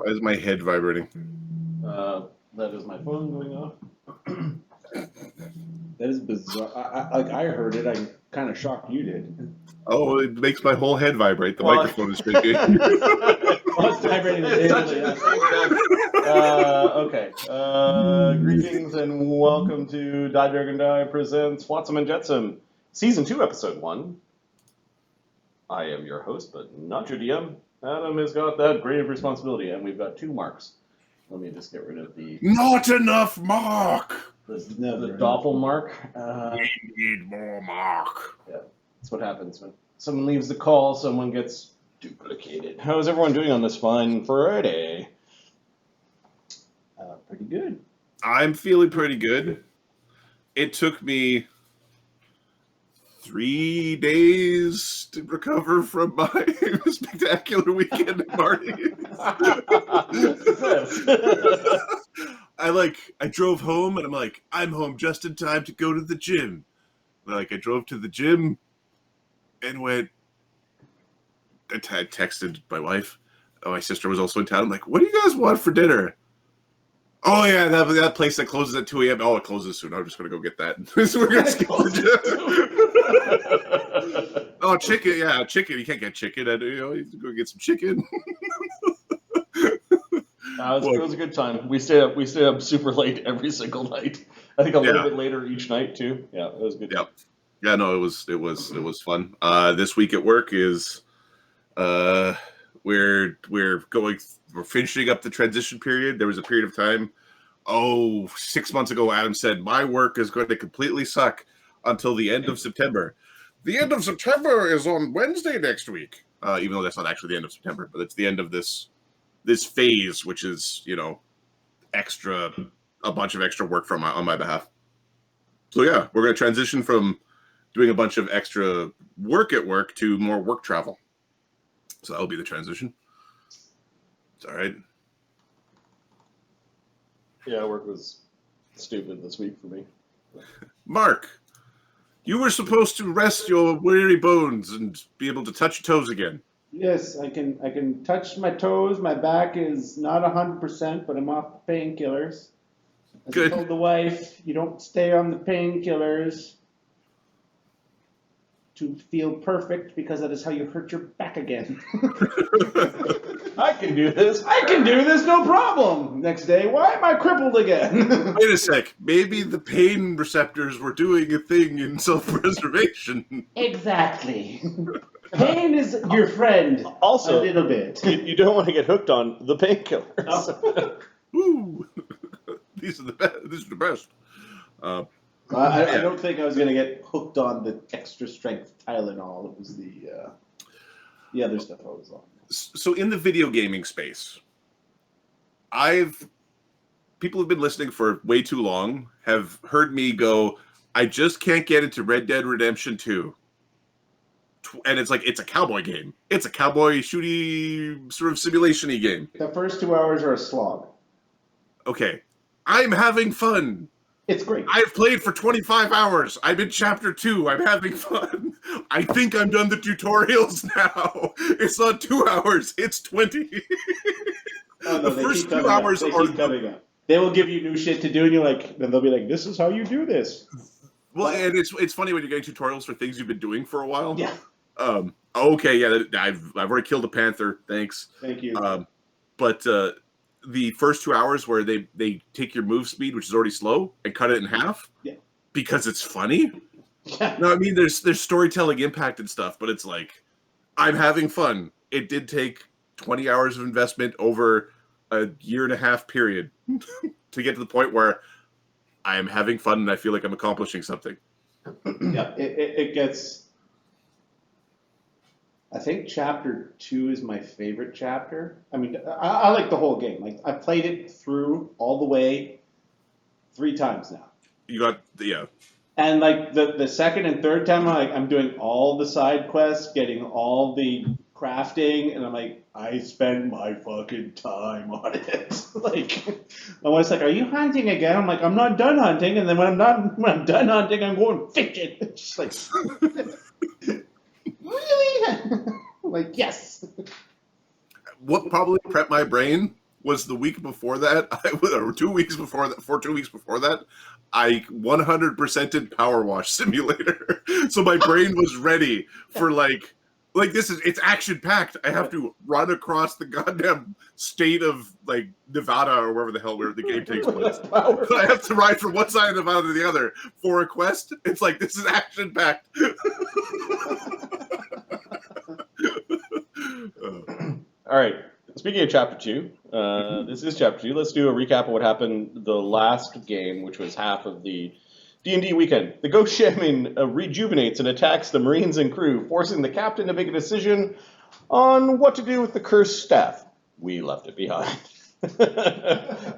Why is my head vibrating? That is my phone going off. That is bizarre. I heard it. I'm kind of shocked you did. Oh, it makes my whole head vibrate. The microphone is shaking. It's vibrating the table. Okay. Greetings and welcome to Die Dragon Die presents Flotsam and Jetsam, Season 2, Episode 1. I am your host, but not your DM. Adam has got that grave responsibility, and we've got 2 marks. Let me just get rid of the... Not enough mark! The doppel mark. We need more mark. Yeah, that's what happens when someone leaves the call, someone gets duplicated. How's everyone doing on this fine Friday? Pretty good. I'm feeling pretty good. It took me 3 days to recover from my spectacular weekend at Marty's. I drove home and I'm home just in time to go to the gym. I drove to the gym and went. I texted my wife. My sister was also in town. I'm like, what do you guys want for dinner? Oh yeah, that place that closes at 2 a.m. Oh, it closes soon. I'm just gonna go get that. So we're gonna skip the gym. Oh, chicken! Yeah, chicken. You can't get chicken. You have to go get some chicken. It was a good time. We stayed up super late every single night. I think a little bit later each night too. Yeah, it was good. Yeah, yeah. No, it was fun. This week at work is, we're finishing up the transition period. There was a period of time, 6 months ago, Adam said my work is going to completely suck until the end of September. The end of September is on Wednesday next week. Even though that's not actually the end of September, but it's the end of this phase, which is, a bunch of extra work on my behalf. So yeah, we're going to transition from doing a bunch of extra work at work to more work travel. So that'll be the transition. It's all right. Yeah, work was stupid this week for me. Mark, you were supposed to rest your weary bones and be able to touch your toes again. Yes, I can touch my toes. My back is not 100%, but I'm off painkillers. As I told the wife, you don't stay on the painkillers to feel perfect, because that is how you hurt your back again. I can do this. No problem. Next day, why am I crippled again? Wait a sec. Maybe the pain receptors were doing a thing in self-preservation. Exactly. Pain is your friend. Also, a little bit. You don't want to get hooked on the painkillers. Oh. Ooh. These are the best. I don't think I was going to get hooked on the extra strength Tylenol. It was the other stuff I was on. So in the video gaming space, people have been listening for way too long, have heard me go, I just can't get into Red Dead Redemption 2. And it's a cowboy game. It's a cowboy shooty sort of simulation-y game. The first 2 hours are a slog. Okay. I'm having fun. It's great. I've played for 25 hours. I'm in chapter 2. I'm having fun. I think I'm done the tutorials now. It's not 2 hours. It's 20. Oh, no, the first 2 hours are coming up. They will give you new shit to do, and then they'll be like, "This is how you do this." Well, and it's funny when you're getting tutorials for things you've been doing for a while. Yeah. Okay. Yeah. I've already killed a panther. Thanks. Thank you. But the first 2 hours where they take your move speed, which is already slow, and cut it in half. Yeah. Because it's funny. Yeah. No, I mean there's storytelling impact and stuff, but it's I'm having fun. It did take 20 hours of investment over a 1.5 year period to get to the point where I am having fun and I feel like I'm accomplishing something. Yeah, it gets. I think chapter 2 is my favorite chapter. I mean, I like the whole game. I played it through all the way 3 times now. You got And the second and third time, I'm doing all the side quests, getting all the crafting, and I'm like, I spend my fucking time on it. My wife's like, "Are you hunting again?" I'm like, "I'm not done hunting." And then when I'm done hunting, I'm going fishing. It's just like, really? I'm like, yes. What probably prepped my brain was the week before that, or 2 weeks before that, 2 weeks before that, I 100%ed Power Wash Simulator. So my brain was ready for it's action packed. I have to run across the goddamn state of like Nevada or wherever the hell where the game takes place. So I have to ride from one side of Nevada to the other for a quest. It's like this is action packed. All right. Speaking of Chapter 2, this is Chapter 2. Let's do a recap of what happened the last game, which was half of the D&D weekend. The Ghost Shaman rejuvenates and attacks the Marines and crew, forcing the captain to make a decision on what to do with the cursed staff. We left it behind.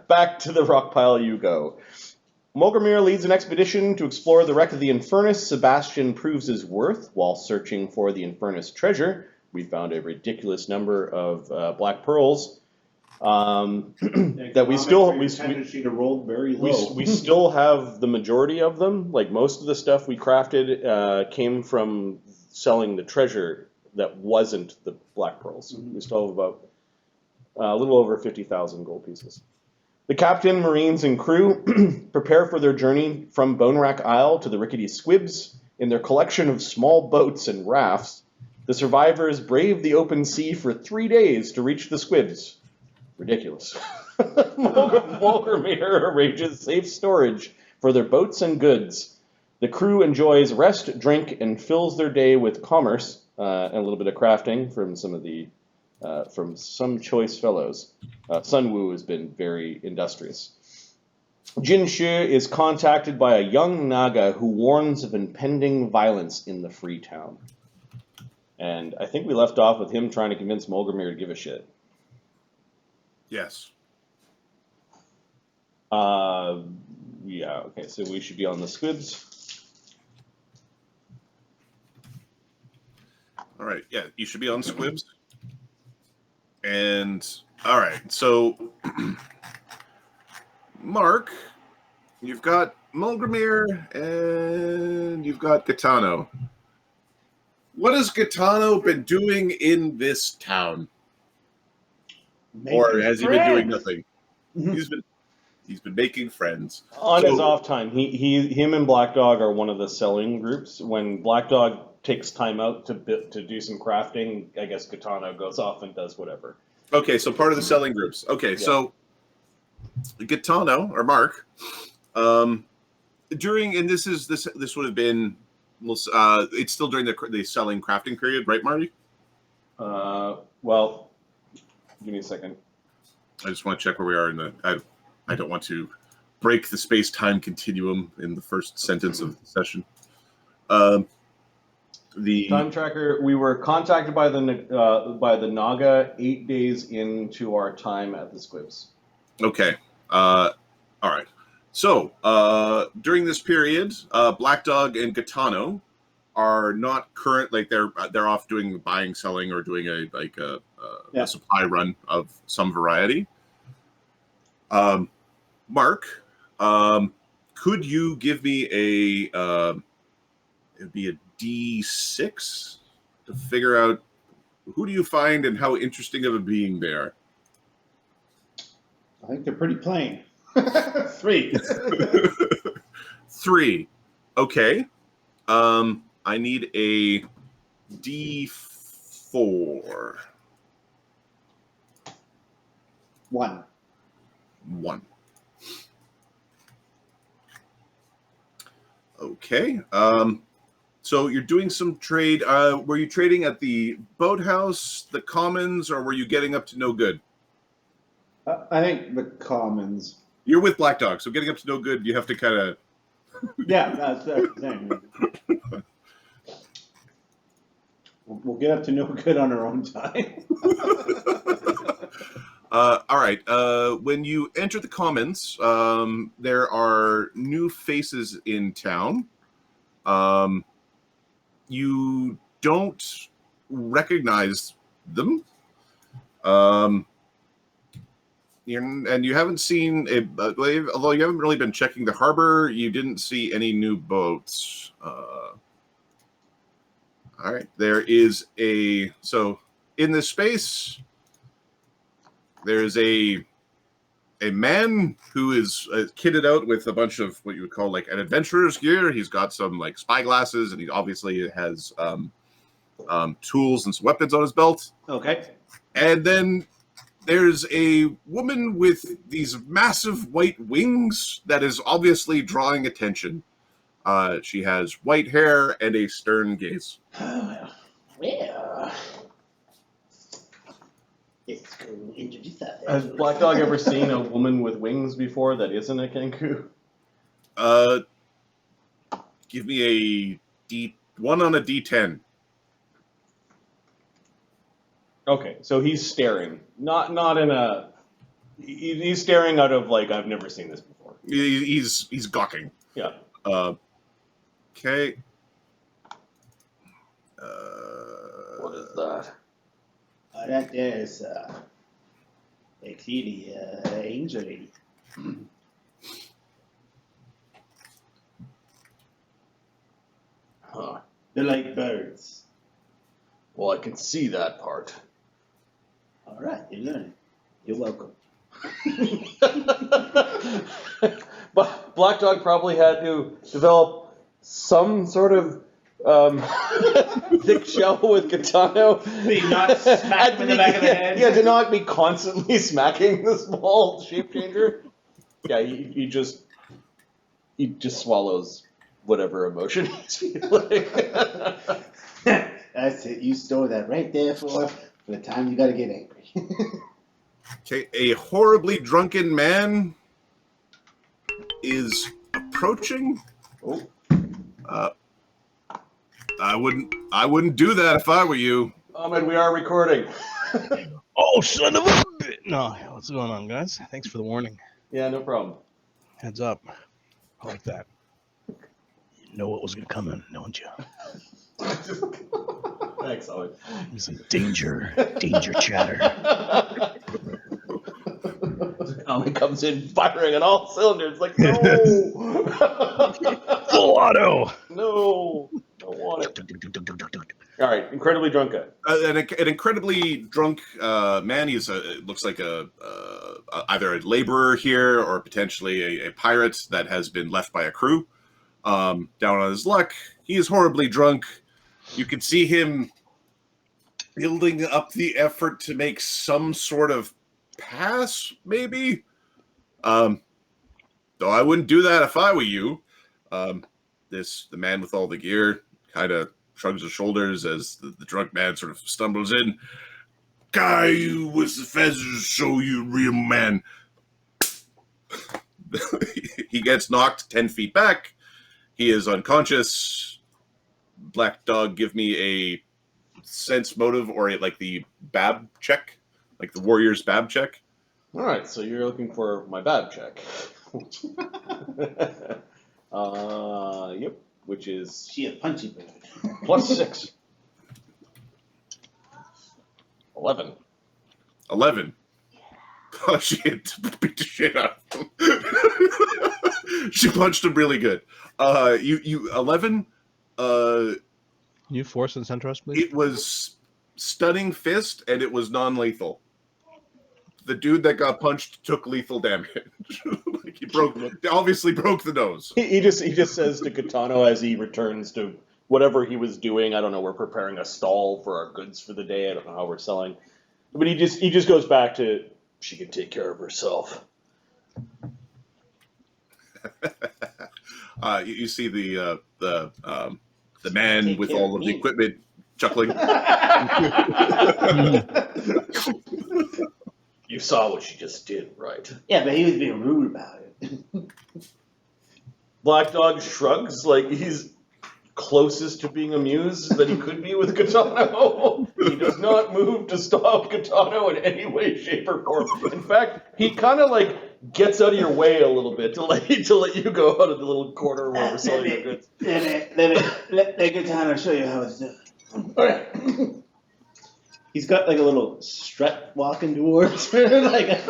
Back to the rock pile you go. Molgromere leads an expedition to explore the wreck of the Infernus. Sebastian proves his worth while searching for the Infernus treasure. We found a ridiculous number of black pearls that we rolled very low. We still have the majority of them. Like most of the stuff we crafted came from selling the treasure that wasn't the black pearls. Mm-hmm. We still have about a little over 50,000 gold pieces. The captain, marines, and crew prepare for their journey from Bone Rack Isle to the Rickety Squibs in their collection of small boats and rafts. The survivors brave the open sea for 3 days to reach the Squibs. Ridiculous. Molgromere arranges safe storage for their boats and goods. The crew enjoys rest, drink, and fills their day with commerce and a little bit of crafting from some choice fellows. Sunwoo has been very industrious. Jinshe is contacted by a young Naga who warns of impending violence in the free town. And I think we left off with him trying to convince Molgromere to give a shit. Yes. Yeah, okay, so we should be on the Squibs. All right, yeah, you should be on Squibs. And, all right, so, Mark, you've got Molgromere and you've got Gotano. What has Gotano been doing in this town? Or has he been doing nothing? He's been making friends. On his off time, him and Black Dog are one of the selling groups. When Black Dog takes time out to do some crafting, I guess Gotano goes off and does whatever. Okay, so part of the selling groups. Okay, yeah. So Gotano or Mark, during and this would have been. It's still during the selling crafting period, right, Marty? Well, give me a second. I just want to check where we are in the. I don't want to break the space-time continuum in the first sentence of the session. The time tracker. We were contacted by the Naga 8 days into our time at the Squibs. Okay. All right. So, during this period, Black Dog and Gotano are not current, like they're off doing buying, selling, or doing a supply run of some variety. Mark, could you give me it'd be a D6 to figure out who do you find and how interesting of a being they are? I think they're pretty plain. 3. 3. Okay. I need a D4. 1. 1. Okay. So you're doing some trade. Were you trading at the boathouse, the commons, or were you getting up to no good? I think the commons. You're with Black Dog, so getting up to no good, you have to kind of... Yeah, that's the thing. We'll get up to no good on our own time. All right. When you enter the commons, there are new faces in town. You don't recognize them. And you haven't seen, although you haven't really been checking the harbor, you didn't see any new boats. All right, there is so in this space, there's a a man who is kitted out with a bunch of what you would call like an adventurer's gear. He's got some like spy glasses, and he obviously has tools and some weapons on his belt. Okay. And then there's a woman with these massive white wings that is obviously drawing attention. She has white hair and a stern gaze. Well, let's go introduce that. Has Black Dog ever seen a woman with wings before that isn't a Kenku? Give me a one on a D10. Okay, so he's staring. Not in a... He's staring out of, like, I've never seen this before. He's gawking. Yeah. Okay. What is that? That there is clearly an angel lady. Huh. They're like birds. Well, I can see that part. All right, you're learning. You're welcome. But Black Dog probably had to develop some sort of thick shell with Gotano. You not smack him in the back of the head? Yeah, to not be constantly smacking the small shape changer. Yeah, he just swallows whatever emotion he's feeling. That's it. You store that right there for the time you gotta get angry. Okay, a horribly drunken man is approaching. Oh. I wouldn't do that if I were you. Ahmed, we are recording. Oh, son of a bit. No, what's going on, guys? Thanks for the warning. Yeah, no problem. Heads up. I like that. You know what was going to come in, don't you? Thanks, Ahmed. He's like, danger chatter. Ahmed comes in firing on all cylinders, like, no! Full auto. No! Don't want it. All right, incredibly drunk guy. An incredibly drunk man. He's looks like either a laborer here or potentially a pirate that has been left by a crew. Down on his luck, he is horribly drunk. You can see him building up the effort to make some sort of pass, maybe. Though I wouldn't do that if I were you. The man with all the gear kind of shrugs his shoulders as the drunk man sort of stumbles in. Guy with the feathers, show you real man. He gets knocked 10 feet back. He is unconscious. Black Dog, give me a sense motive or like the BAB check, like the warrior's BAB check. All right, so you're looking for my bad check. Yep, which is She a punchy bird. +6. 11. 11. Oh, she beat the shit out of him. She punched him really good. You 11. You force and center us, please? It was stunning fist, and it was non-lethal. The dude that got punched took lethal damage. Like he obviously broke the nose. He just says to Gotano as he returns to whatever he was doing. I don't know. We're preparing a stall for our goods for the day. I don't know how we're selling, but he just goes back to she can take care of herself. You see the man with all of the equipment chuckling. You saw what she just did, right? Yeah, but he was being rude about it. Black Dog shrugs like he's closest to being amused that he could be with Gotano. He does not move to stop Gotano in any way, shape, or form. In fact, he kind of like gets out of your way a little bit to let you go out of the little corner where we're selling your goods. Let Gotano show you how it's done. All right. He's got like a little strut walking towards her, like.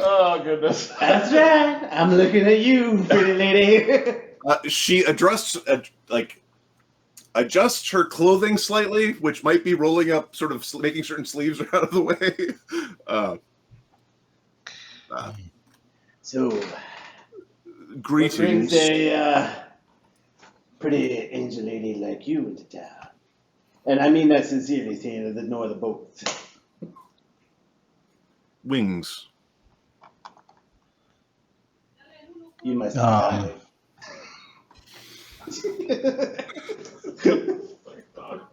Oh goodness. That's right. I'm looking at you, pretty lady. She addressed adjusts her clothing slightly, which might be rolling up, sort of making certain sleeves are out of the way. So, Greetings. what brings a pretty angel lady like you into town? And I mean that sincerely, saying that no other boats. Wings. You must be Um,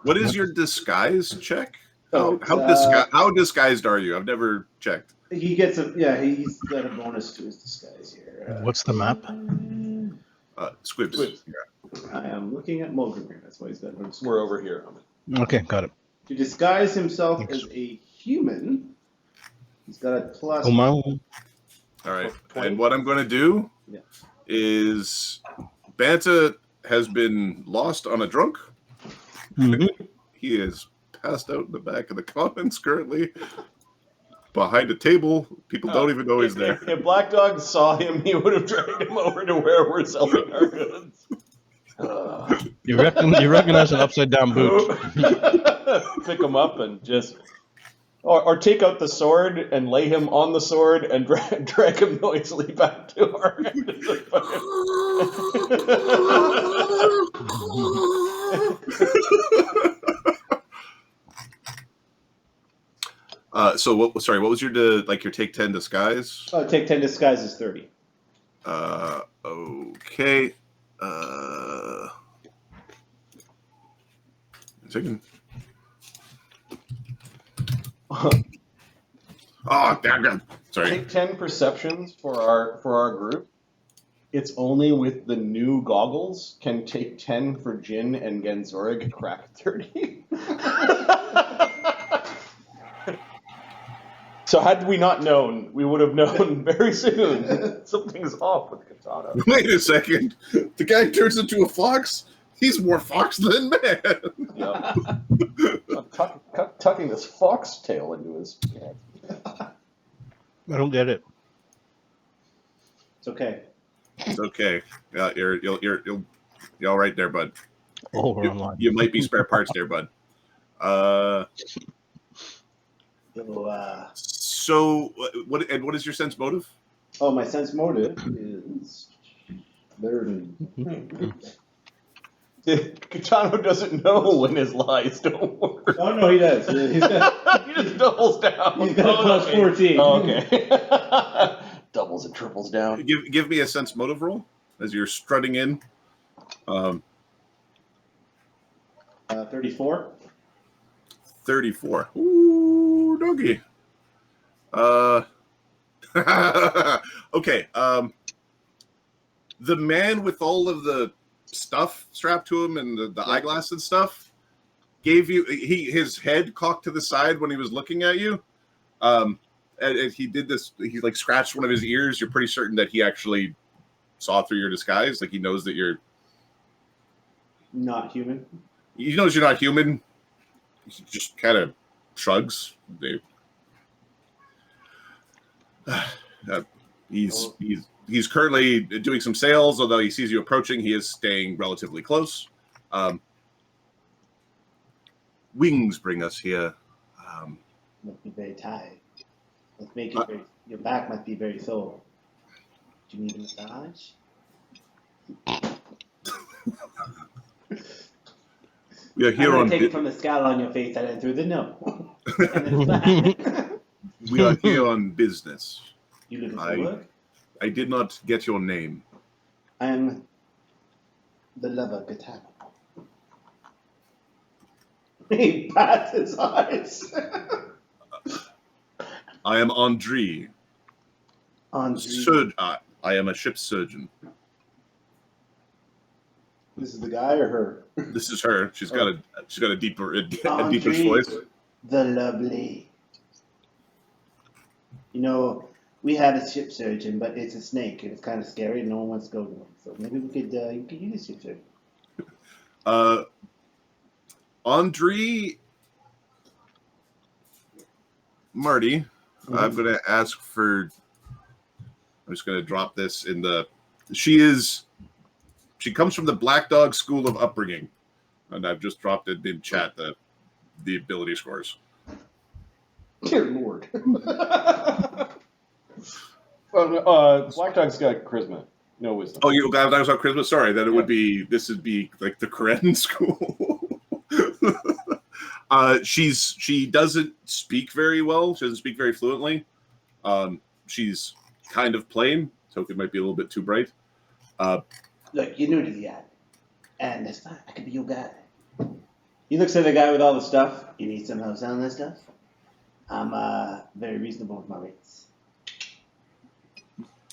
What is your disguise check? Oh, How disguised are you? I've never checked. He gets he's got a bonus to his disguise here. What's the map? Squibs. Squibs. I am looking at Molgromere. That's why he's got no. We're over here. Okay, got it. To disguise himself Thanks. as a human, he's got a plus. Oh, my. All right. 20? And what I'm going to do Yeah. is Banta has been lost on a drunk. Mhm. He is passed out in the back of the commons currently. Behind a table. People don't even know he's there. If Black Dog saw him, he would have dragged him over to where we're selling our goods. You recognize an upside down boot. Pick him up and just, or take out the sword and lay him on the sword and drag him noisily back to our end of the So what was your your take 10 disguise? Oh, take 10 disguise is 30. Okay. Second. Oh, damn. Sorry. Take 10 perceptions for our group. It's only with the new goggles can take 10 for Jin and Genzorig crack 30. So had we not known, we would have known very soon something's off with Gotano. Wait a second. The guy turns into a fox? He's more fox than man. Yeah. I'm tucking this fox tail into his pants. I don't get it. It's okay. It's okay. Yeah, you're all right there, bud. Oh, we're online. You might be spare parts there, bud. So what is your sense motive? Oh, my sense motive is better than. Gotano doesn't know when his lies don't work. Oh no, he does. He's got. He just doubles down. He's got a plus 14. Oh, okay. Doubles and triples down. Give me a sense motive roll as you're strutting in. 34. 34. Ooh, doggy. Okay. The man with all of the stuff strapped to him and the eyeglass and stuff gave you his head cocked to the side when he was looking at you. And he did this. He scratched one of his ears. You're pretty certain that he actually saw through your disguise. Like he knows that you're Not human. He knows you're not human. He just kind of shrugs. He's currently doing some sales, although he sees you approaching. He is staying relatively close. Wings bring us here. Must be very tired. Must make it very, your back must be very sore. Do you need a massage? We are here I'm on. gonna take it from the scowl on your face and then through the nose. And then back. We are here on business. You looking for work? I did not get your name. I am the lover Gotano. He bats his eyes. I am Andre. Andre. I am a ship surgeon. This is the guy or her? This is her. She's got a deeper Andre, voice. the lovely. You know, we have a ship surgeon, but it's a snake, and it's kind of scary, and no one wants to go to him. So maybe we could, you could use a ship surgeon. Andre, Marty, I'm going to ask for. I'm just going to drop this in the. She comes from the Black Dog school of upbringing. and I've just dropped it in chat the ability scores. Dear Lord. Black Dog's got charisma. No wisdom. Oh, you guys on Christmas? Sorry, then it would be, this would be like the Korean school. She doesn't speak very well. She doesn't speak very fluently. She's kind of plain. Token might be a little bit too bright. Look, you're new to the island, and that's fine. I could be your guide. He looks at the guy with all the stuff. You need some help selling that stuff? I'm very reasonable with my rates.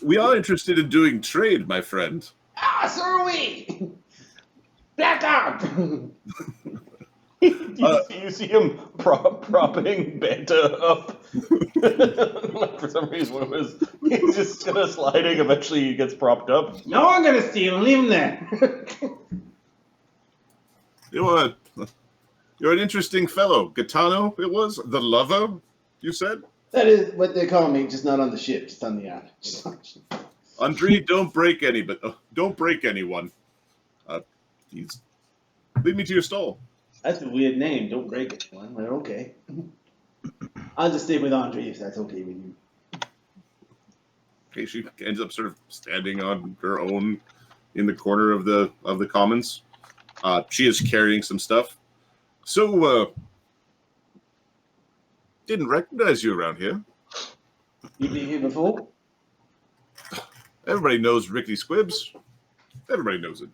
We are interested in doing trade, my friend. Ah, so are we! Black Dog! You see him propping Banta up. For some reason, he's just kind of sliding. Eventually, he gets propped up. No one gonna steal him. Leave him there. You're an interesting fellow. Gotano, it was? The lover, you said? That is what they call me, just not on the ship, just on the island. Andre, don't break anyone. Lead me to your stall. That's a weird name. Don't break it, one. But okay. I'll just stay with Andre if that's okay with you. Okay, she ends up sort of standing on her own in the corner of the commons. She is carrying some stuff. So, didn't recognize you around here. You been here before? Everybody knows Rickety Squibs. Everybody knows it.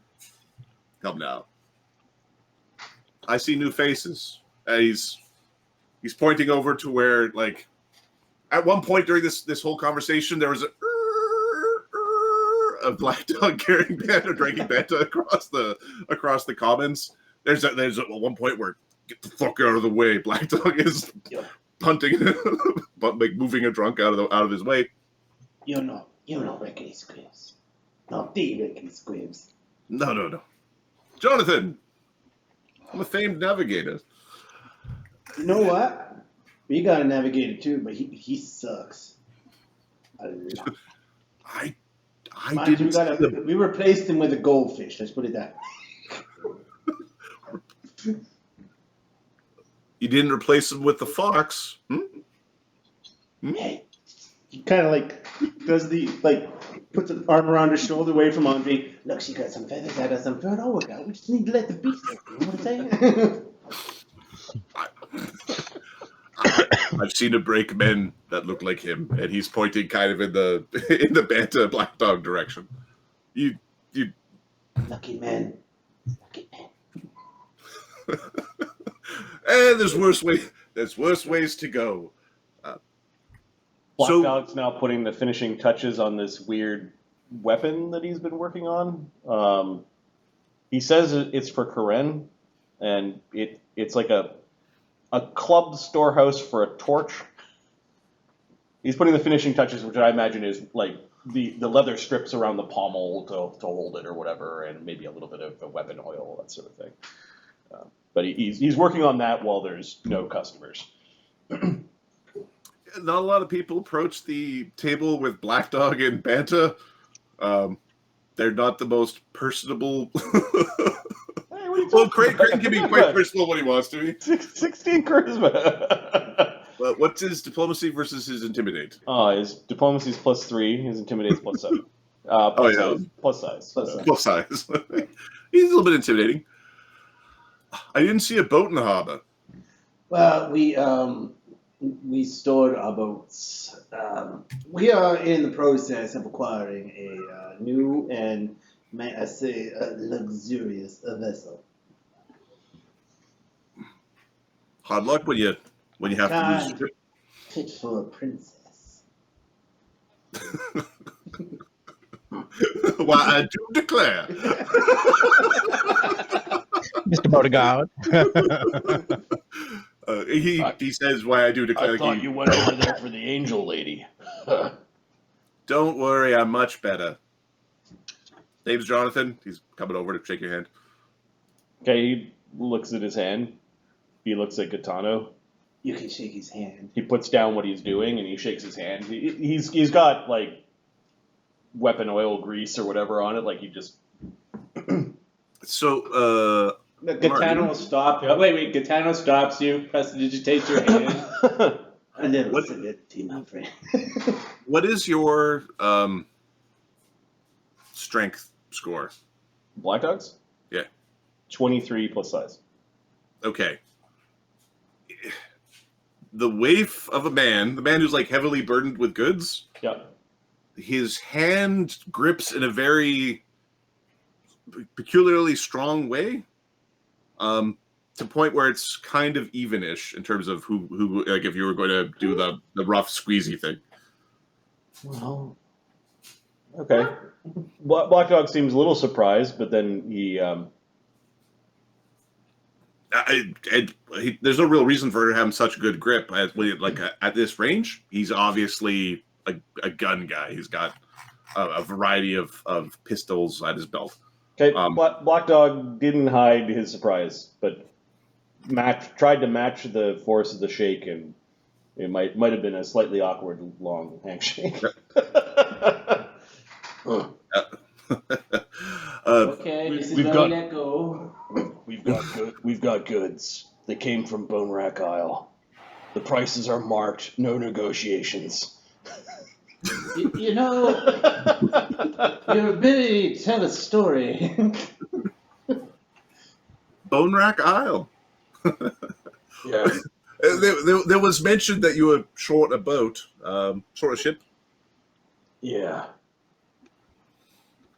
Come now. I see new faces. He's pointing over to where, like, at one point during this whole conversation, there was a Black Dog carrying Banta, dragging Banta across the commons. There's one point where, get the fuck out of the way. Black Dog is punting, but like moving a drunk out of his way. You're not Rickety Squibs. Not the Rickety Squibs. No. Jonathan, I'm a famed navigator. You know what? We got a navigator too, but he sucks. I Mind didn't. you, we replaced him with a goldfish. Let's put it that way. You didn't replace him with the fox. Hey, he kind of like does puts an arm around his shoulder away from Andre. Look, she got some feathers. I got some fur. Don't work out. We just need to let the beast out. You know what I'm saying? I've seen him break men that look like him, and he's pointing kind of in the Banta Black Dog direction. You Lucky man. and there's worse ways to go. Black Dog's now putting the finishing touches on this weird weapon that he's been working on. He says it's for Karen, and it's like a club storehouse for a torch. He's putting the finishing touches, which I imagine is like the leather strips around the pommel to hold it or whatever, and maybe a little bit of the weapon oil, that sort of thing. But he's working on that while there's no customers. Not a lot of people approach the table with Black Dog and Banta. They're not the most personable. Well, Craig can be quite personal when he wants to. 16 charisma. Well, what's his diplomacy versus his intimidate? His diplomacy's +3, his intimidate's +7. Plus size. Plus size. He's a little bit intimidating. I didn't see a boat in the harbor. Well, we stored our boats. We are in the process of acquiring a new and, may I say, luxurious vessel. Hard luck when you have to use it. Fit for a princess. Why, I do declare. Mr. Beauregard. He says, why I do declare. I thought you went over there for the angel lady. Don't worry, I'm much better. Name's Jonathan. He's coming over to shake your hand. Okay, he looks at his hand. He looks at Gotano. You can shake his hand. He puts down what he's doing and he shakes his hand. He's got like weapon oil grease or whatever on it. Like he just. So, Gotano will stop. Yep. Wait. Gotano stops you. Prestidigitates your hand. I never What- forget to my friend. What is your strength score? Black Dogs? Yeah. 23 plus size. Okay. The waif of a man, the man who's like heavily burdened with goods, Yep. his hand grips in a very peculiarly strong way, to the point where it's kind of evenish in terms of who like if you were going to do the rough squeezy thing. Well, Okay. Black Dog seems a little surprised, but then he There's no real reason for him such good grip at this range. He's obviously a gun guy. He's got a variety of pistols at his belt. Okay, Black Dog didn't hide his surprise, but tried to match the force of the shake, and it might have been a slightly awkward long handshake. okay, this is we've where got- we let go. We've got goods. They came from Bone Rack Isle. The prices are marked. No negotiations. You know, your ability to tell a story. Bone Rack Isle. Yeah. There was mention that you were short a boat, short a ship. Yeah.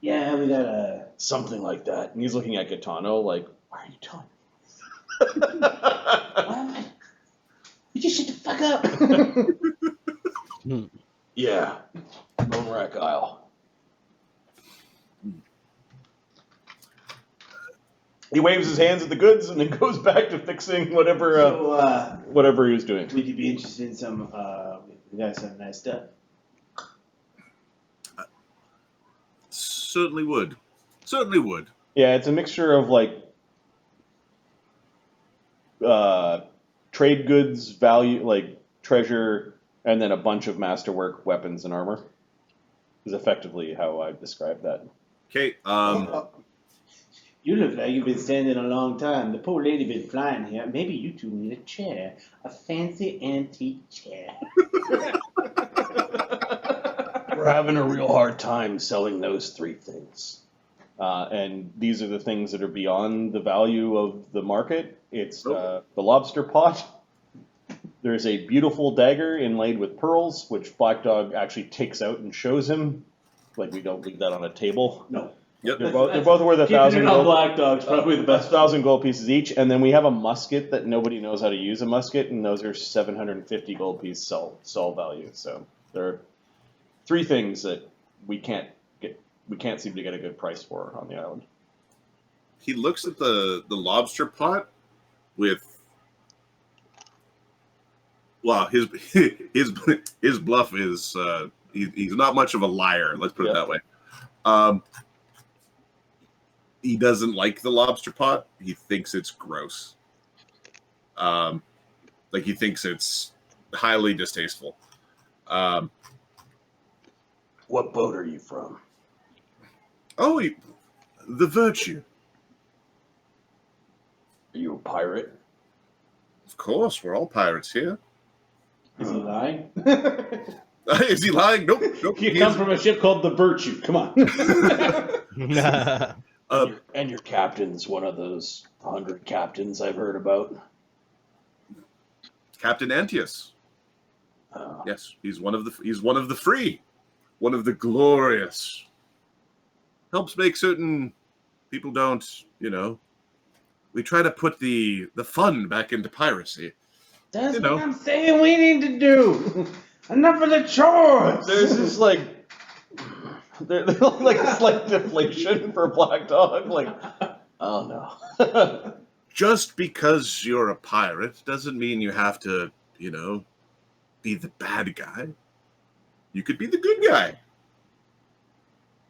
Yeah, we got a. Something like that. And he's looking at Gotano like, why are you telling me? Why am I? You just shut the fuck up. Yeah. Bone Rack Isle. He waves his hands at the goods and then goes back to fixing whatever whatever he was doing. Would you be interested in some? We got some nice stuff. Certainly would. Certainly would. Yeah, it's a mixture of like trade goods, value, like treasure, and then a bunch of masterwork weapons and armor. Is effectively how I describe that. Okay. You look like you've been standing a long time. The poor lady been flying here. Maybe you two need a chair, a fancy antique chair. We're having a real hard time selling those three things. And these are the things that are beyond the value of the market. It's the lobster pot. There's a beautiful dagger inlaid with pearls, which Black Dog actually takes out and shows him. Like, we don't leave that on a table. No. Yep. They're both worth Keeping 1,000 it on gold. Black Dog's probably the best. 1,000 gold pieces each, and then we have a musket that nobody knows how to use a musket, and those are 750 gold piece sell value. So there are three things that we can't seem to get a good price for on the island. He looks at the lobster pot with. Well, his bluff is he's not much of a liar. Let's put it that way. He doesn't like the lobster pot. He thinks it's gross. Like he thinks it's highly distasteful. What boat are you from? Oh, the Virtue. Are you a pirate? Of course, we're all pirates here. Is he lying? Is he lying? Nope. You come from a ship called the Virtue. Come on. And your captain's one of those 100 captains I've heard about. Captain Antius. Uh, Yes, he's one of the free, one of the glorious. Helps make certain people don't, we try to put the fun back into piracy. That's You know. what I'm saying we need to do. Enough of the chores. There's this like a slight deflation for Black Dog. Like, oh no. Just because you're a pirate doesn't mean you have to, be the bad guy. You could be the good guy.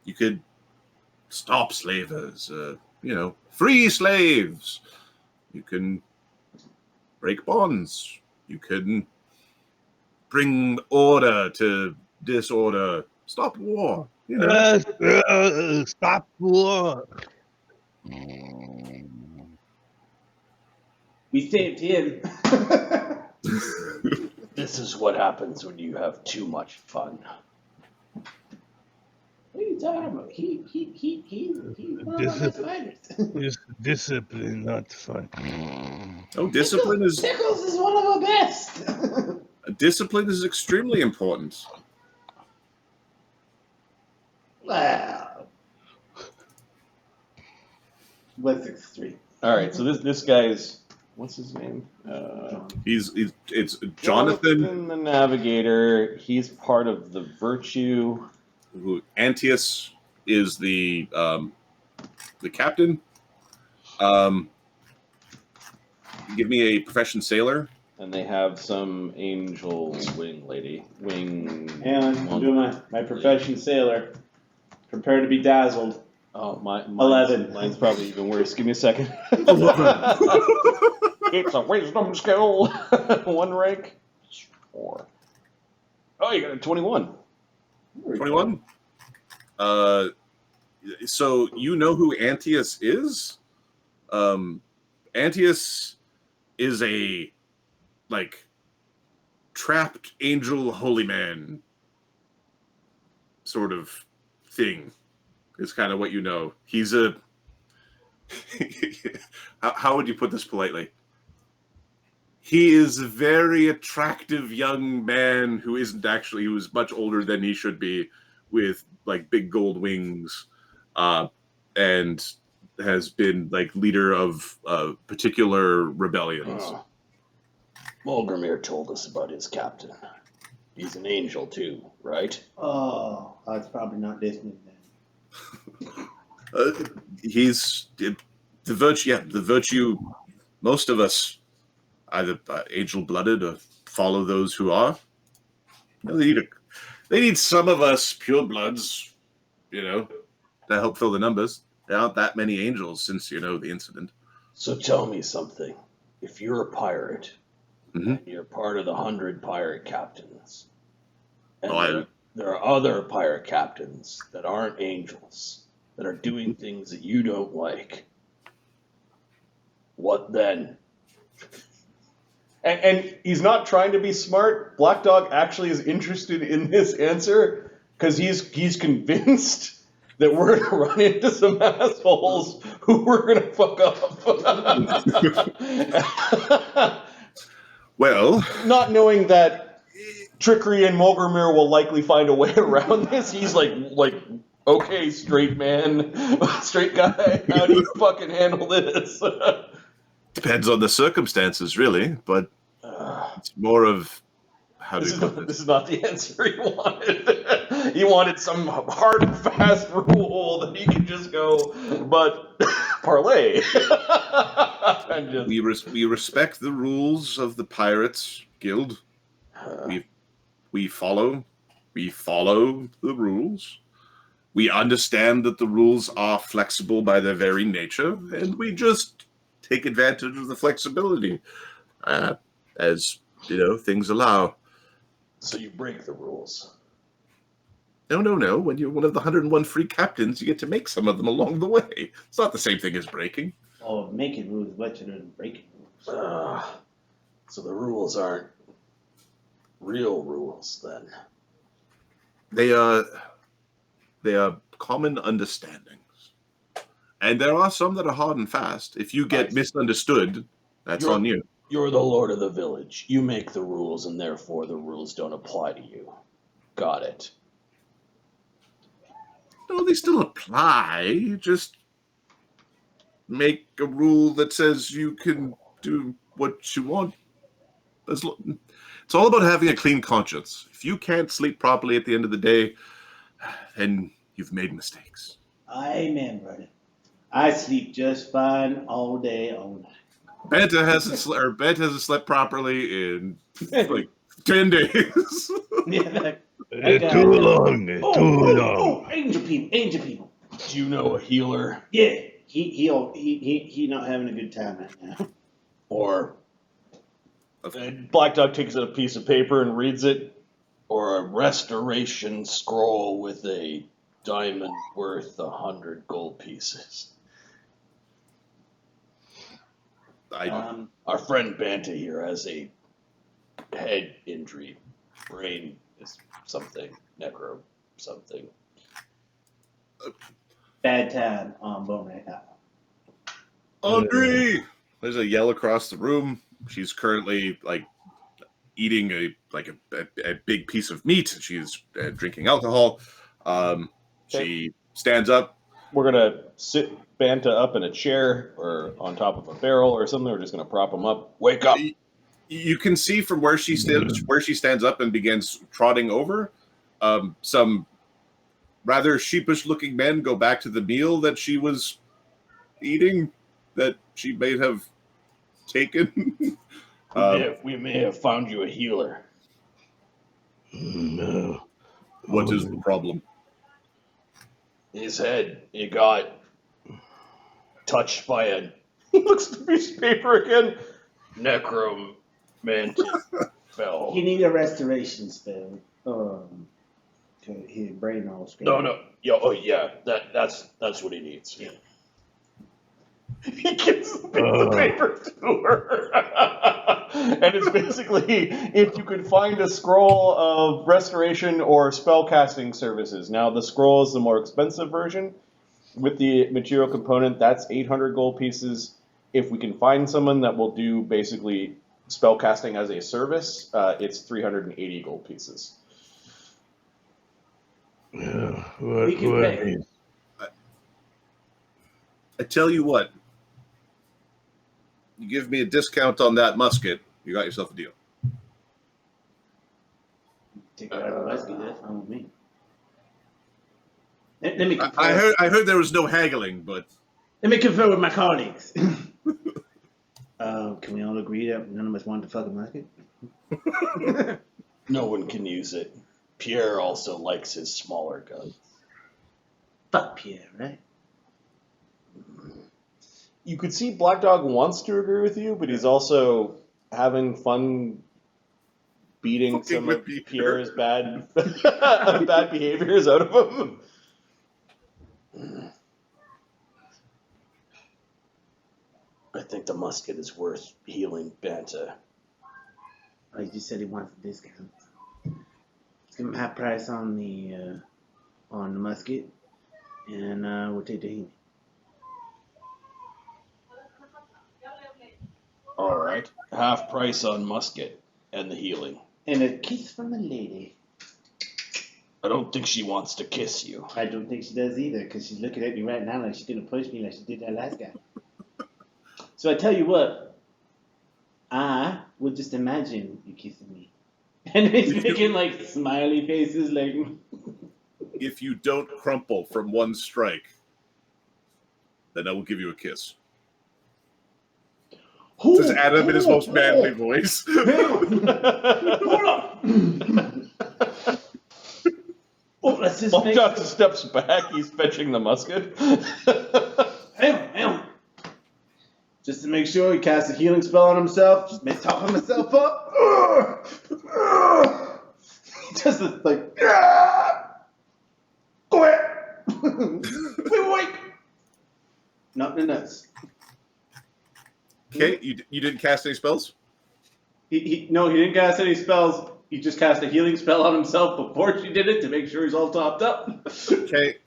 You could stop slavers, free slaves. You can break bonds. You can bring order to disorder. Stop war. Stop war. We saved him. This is what happens when you have too much fun. What are you talking about? He's one of my best fighters. Discipline, not fun. Oh, discipline is Pickles is one of our best. discipline is extremely important. Wow. What's 63? All right, so this guy's what's his name? It's Jonathan, the Navigator. He's part of the Virtue. who Antius is the captain. Give me a profession sailor. And they have some angel wing lady. And I'm doing my profession sailor. Prepare to be dazzled. Oh, mine's 11. Mine's probably even worse. Give me a second. 11. It's a wisdom skill. 1 rank. 4. Oh, you got a 21. 21. So you know who Antius is? Antius is a trapped angel holy man sort of thing. Is kind of what you know. He's a how would you put this politely? He is a very attractive young man who isn't actually, who's much older than he should be, with big gold wings, and has been leader of particular rebellions. Oh. Molgromere told us about his captain. He's an angel too, right? Oh, it's probably not this one then. He's the virtue. Yeah, the virtue. Most of us, either angel-blooded or follow those who are. They need some of us purebloods, to help fill the numbers. There aren't that many angels since the incident. So tell me something. If you're a pirate, Mhm. and you're part of the 100 pirate captains, and Oh, there are other pirate captains that aren't angels, that are doing things that you don't like, what then? And he's not trying to be smart. Black Dog actually is interested in this answer because he's convinced that we're going to run into some assholes who we're going to fuck up. Well, Not knowing that Trickery and Molgromere will likely find a way around this, he's like, okay, straight man, straight guy, how do you fucking handle this? depends on the circumstances, really, but it's more of how do This you is, put not, this? this is not the answer he wanted. He wanted some hard and fast rule that he could just go, but parlay. And just, We respect the rules of the Pirates Guild. We follow the rules. We understand that the rules are flexible by their very nature, and we just take advantage of the flexibility as things allow. So you break the rules. No. When you're one of the 101 free captains, you get to make some of them along the way. It's not the same thing as breaking. Oh, making rules is better than breaking rules. So the rules aren't real rules then. They are common understandings, and there are some that are hard and fast. If you get misunderstood, that's on you. You're the lord of the village. You make the rules, and therefore the rules don't apply to you. Got it. No, they still apply. You just make a rule that says you can do what you want. It's all about having a clean conscience. If you can't sleep properly at the end of the day, then you've made mistakes. Amen, brother. I sleep just fine all day, all night. Banta hasn't slept properly in 10 days. Yeah, Too long. Too long. Oh, angel people. Do you know a healer? Yeah, he not having a good time right now. Or and Black Dog takes a piece of paper and reads it. or a restoration scroll with a diamond worth 100 gold pieces? Our friend Banta here has a head injury. Brain is something. Necro something. Bad time on bone right now. Andre! There's a yell across the room. She's currently like eating a big piece of meat. She's drinking alcohol. She stands up. We're gonna sit Banta up in a chair or on top of a barrel or something. We're just gonna prop him up. Wake up! You can see from where she stands up and begins trotting over. Some rather sheepish-looking men go back to the meal that she was eating, that she may have taken. We may have found you a healer. No. What is the problem? His head, it got touched by a He looks at the piece of paper again. necromantic fell. He need a restoration spell. His brain all scrambled. No. Yeah. That's what he needs. Yeah. He gives the piece of paper to her. And it's basically if you could find a scroll of restoration or spellcasting services. Now, the scroll is the more expensive version. With the material component, that's 800 gold pieces. If we can find someone that will do basically spellcasting as a service, it's 380 gold pieces. Yeah, We can pay. I tell you what. You give me a discount on that musket, you got yourself a deal. Take it out of the musket, that's fine with me. Let me confer. I heard there was no haggling, but Let me confer with my colleagues. Can we all agree that none of us want to fuck a musket? No one can use it. Pierre also likes his smaller guns. Fuck Pierre, right? You could see Black Dog wants to agree with you, but he's also having fun beating Fucking some with of Pierre. Pierre's bad bad behaviors out of him. I think the musket is worth healing Banta. He just said he wants a discount. Let's give him half price on the musket, and we'll take the heat. All right. Half price on musket and the healing. And a kiss from a lady. I don't think she wants to kiss you. I don't think she does either, because she's looking at me right now like she's gonna push me like she did that last guy. So I tell you what, I will just imagine you kissing me. And he's making like smiley faces like if you don't crumple from one strike, then I will give you a kiss. Says Adam in his most manly voice. hold up. Oh, let's just Black make Dog steps back, he's fetching the musket. hang on. Just to make sure he casts a healing spell on himself, just make top himself up. He does this like go ahead. wait. Not in the nuts. Okay, you didn't cast any spells? No, he didn't cast any spells. He just cast a healing spell on himself before she did it to make sure he's all topped up. Okay.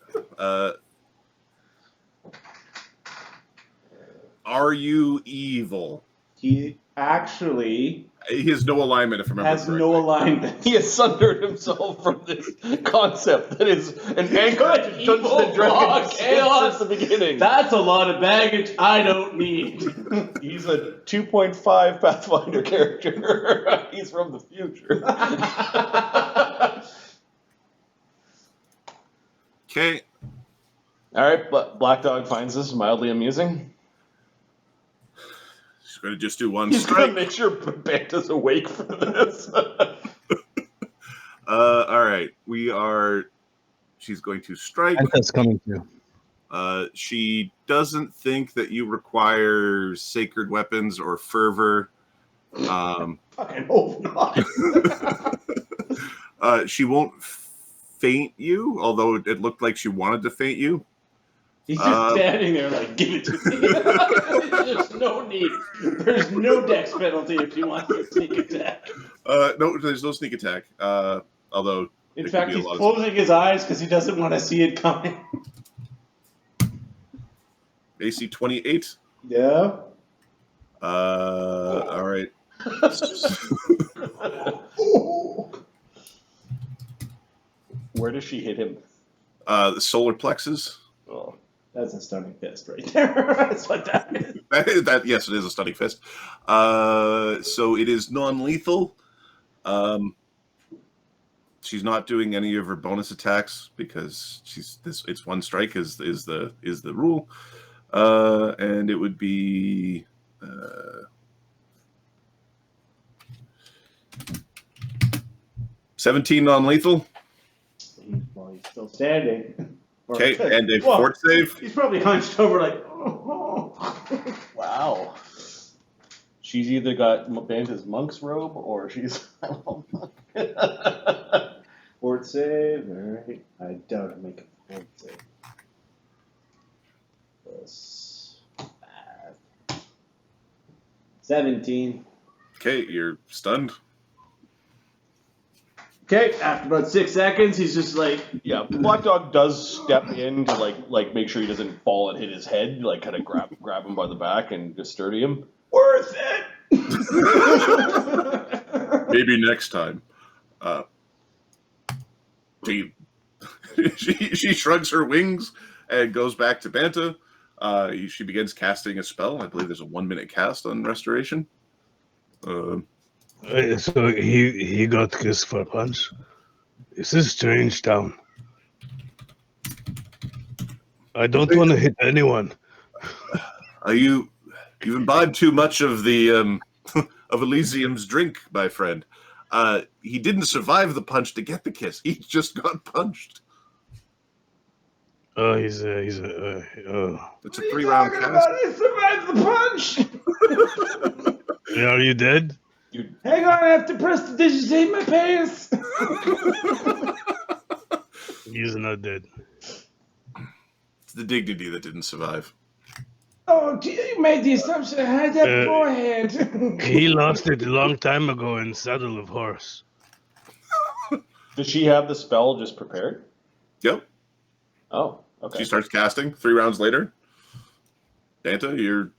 Are you evil? He actually He has no alignment, if I remember has correctly. no alignment. He has sundered himself from this concept that is an anchor to Dungeons and Dragons since the beginning. That's a lot of baggage I don't need. He's a 2.5 Pathfinder character. He's from the future. Okay. All right, but Black Dog finds this mildly amusing. She's going to just do one He's going strike. to make sure Banta's awake for this. All right. She's going to strike. That's coming too. She doesn't think that you require sacred weapons or fervor. Fucking hope not. She won't faint you, although it looked like she wanted to faint you. He's just standing there like, give it to me. There's no need. There's no dex penalty if you want to sneak attack. No, there's no sneak attack. Although In there fact, could be he's a lot closing his eyes because he doesn't want to see it coming. AC 28. Yeah. All right. Where does she hit him? The solar plexus. Oh. That's a stunning fist right there. That's what that is. Yes, it is a stunning fist. So it is non-lethal. She's not doing any of her bonus attacks because it's one strike is the rule. And it would be 17 non-lethal. Well, he's still standing. Okay, and a fort save. He's probably hunched over like, oh. Wow. She's either got Banta's monk's robe or she's. Fort save. All right. I doubt it make a fort save. Plus 5. 17. Okay, you're stunned. Okay, after about 6 seconds, he's just like, Yeah, Black Dog does step in to like make sure he doesn't fall and hit his head, like kind of grab him by the back and just sturdy him. worth it! Maybe next time. She shrugs her wings and goes back to Banta. She begins casting a spell. I believe there's a 1-minute cast on restoration. So he got kissed for a punch. This is strange town. I don't want to hit anyone. You've imbibed too much of the of Elysium's drink, my friend. He didn't survive the punch to get the kiss. He just got punched. It's a It's a 3-round cast. He survived the punch! Are you dead? Hang on, I have to press the digitate my pants! He's not dead. It's the dignity that didn't survive. Oh, you made the assumption I had that beforehand. He lost it a long time ago in Saddle of Horse. Does she have the spell just prepared? Yep. Oh, okay. She starts casting. 3 rounds later. Banta, you're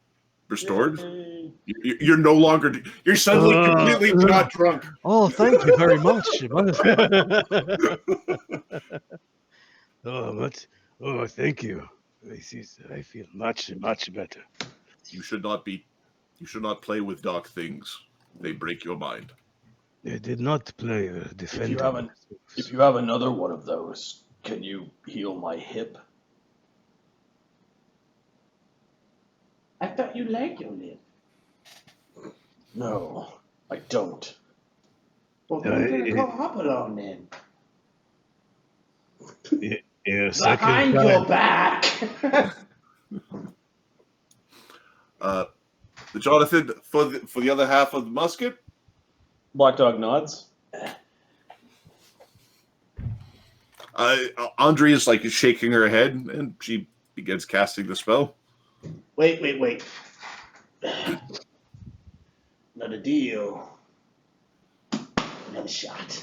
restored. Yay. You're no longer. You're suddenly completely not drunk. Oh, thank you very much. Oh, thank you. I feel much better. You should not play with dark things. They break your mind. They did not play defender. If you have another one of those, can you heal my hip? I thought you liked your lip. No, I don't. Well, we're gonna call Hopalong then. Yeah, Behind your back! Jonathan, for the other half of the musket. Black Dog nods. Andre is like shaking her head, and she begins casting the spell. Wait. Another deal. Another shot.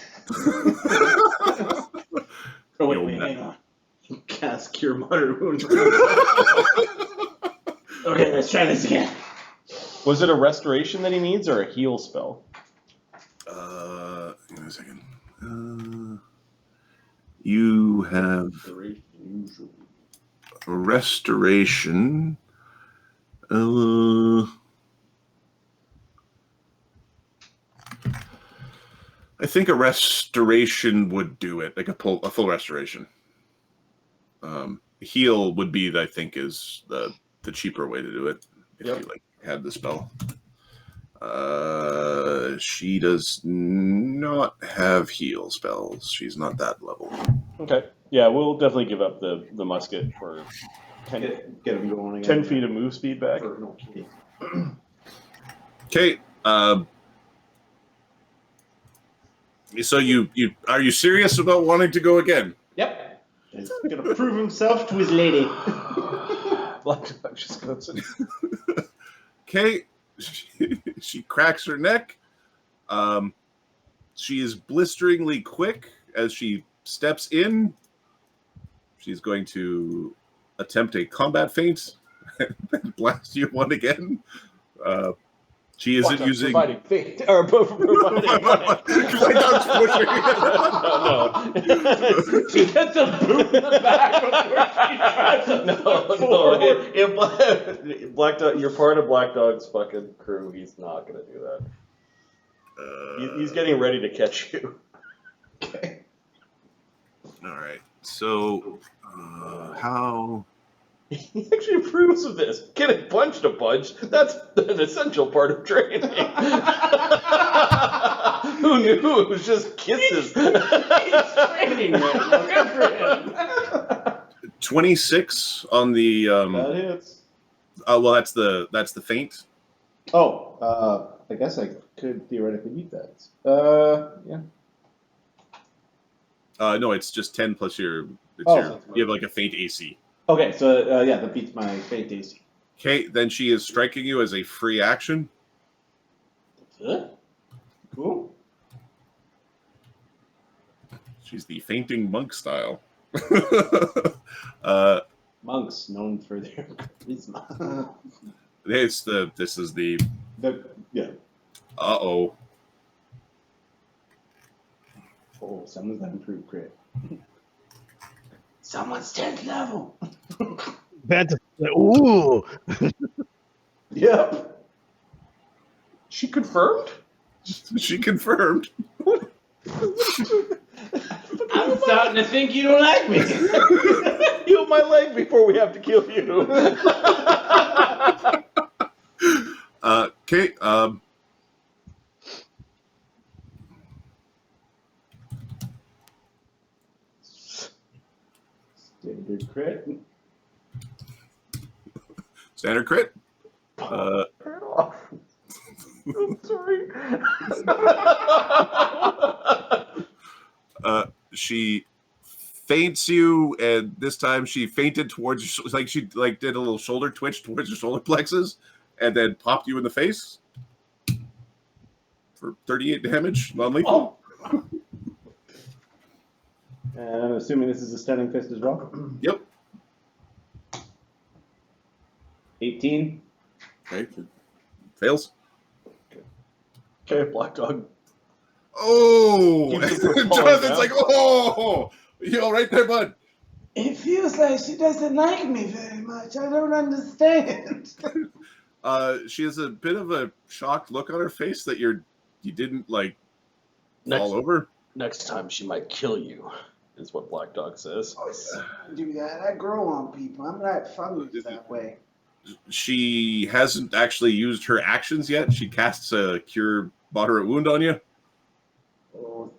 Oh, wait, hang on. Cast Cure Moderate Wounds. Okay, let's try this again. Was it a restoration that he needs or a heal spell? Give me a second. You have a restoration. I think a restoration would do it, like a full restoration. Heal would be, I think, is the cheaper way to do it if you had the spell. She does not have heal spells. She's not that level. Okay. Yeah, we'll definitely give up the musket for 10, Get him going again. 10 feet of move speed back. Okay. So are you serious about wanting to go again? Yep. He's gonna prove himself to his lady. Black Dog just goes in. Okay, she cracks her neck. She is blisteringly quick as she steps in. She's going to attempt a combat feint and blast you one again. She isn't using. Providing fate or providing. She gets a boot in the back before she tries to No. Black Dog, you're part of Black Dog's fucking crew. He's not gonna do that. He's getting ready to catch you. Okay. All right. So, how? He actually approves of this. Getting punched a bunch, that's an essential part of training. Who knew it was just kisses? He's training right now. Good for him. 26 on the. That hits. Well, that's the feint. Oh, I guess I could theoretically beat that. Yeah. No, it's just 10 plus your. Oh. You have like a feint AC. Okay, so yeah, that beats my fate AC. Okay, then she is striking you as a free action. Cool. She's the fainting monk style. Monks known for their charisma. This is the. Yeah. Uh-oh. Oh, someone's got improved crit. Someone's 10th level. Banta. Ooh. Yep. She confirmed? She confirmed. I'm starting to think you don't like me. Heal my leg before we have to kill you. Okay, Standard crit. standard crit. Turn it off. I'm sorry. She feints you, and this time she feinted towards like she did a little shoulder twitch towards your solar plexus, and then popped you in the face for 38 damage, non-lethal. Oh. And I'm assuming this is a stunning fist as well. Yep. 18. Okay. Fails. Okay, Black Dog. Oh! Keeps it from falling Jonathan's down. like, oh! You all right there, bud? It feels like she doesn't like me very much. I don't understand. She has a bit of a shocked look on her face that you didn't fall over. Next time she might kill you, is what Black Dog says. Do that. I grow on people. I'm not fungus that way. She hasn't actually used her actions yet. She casts a cure moderate wound on you Oh,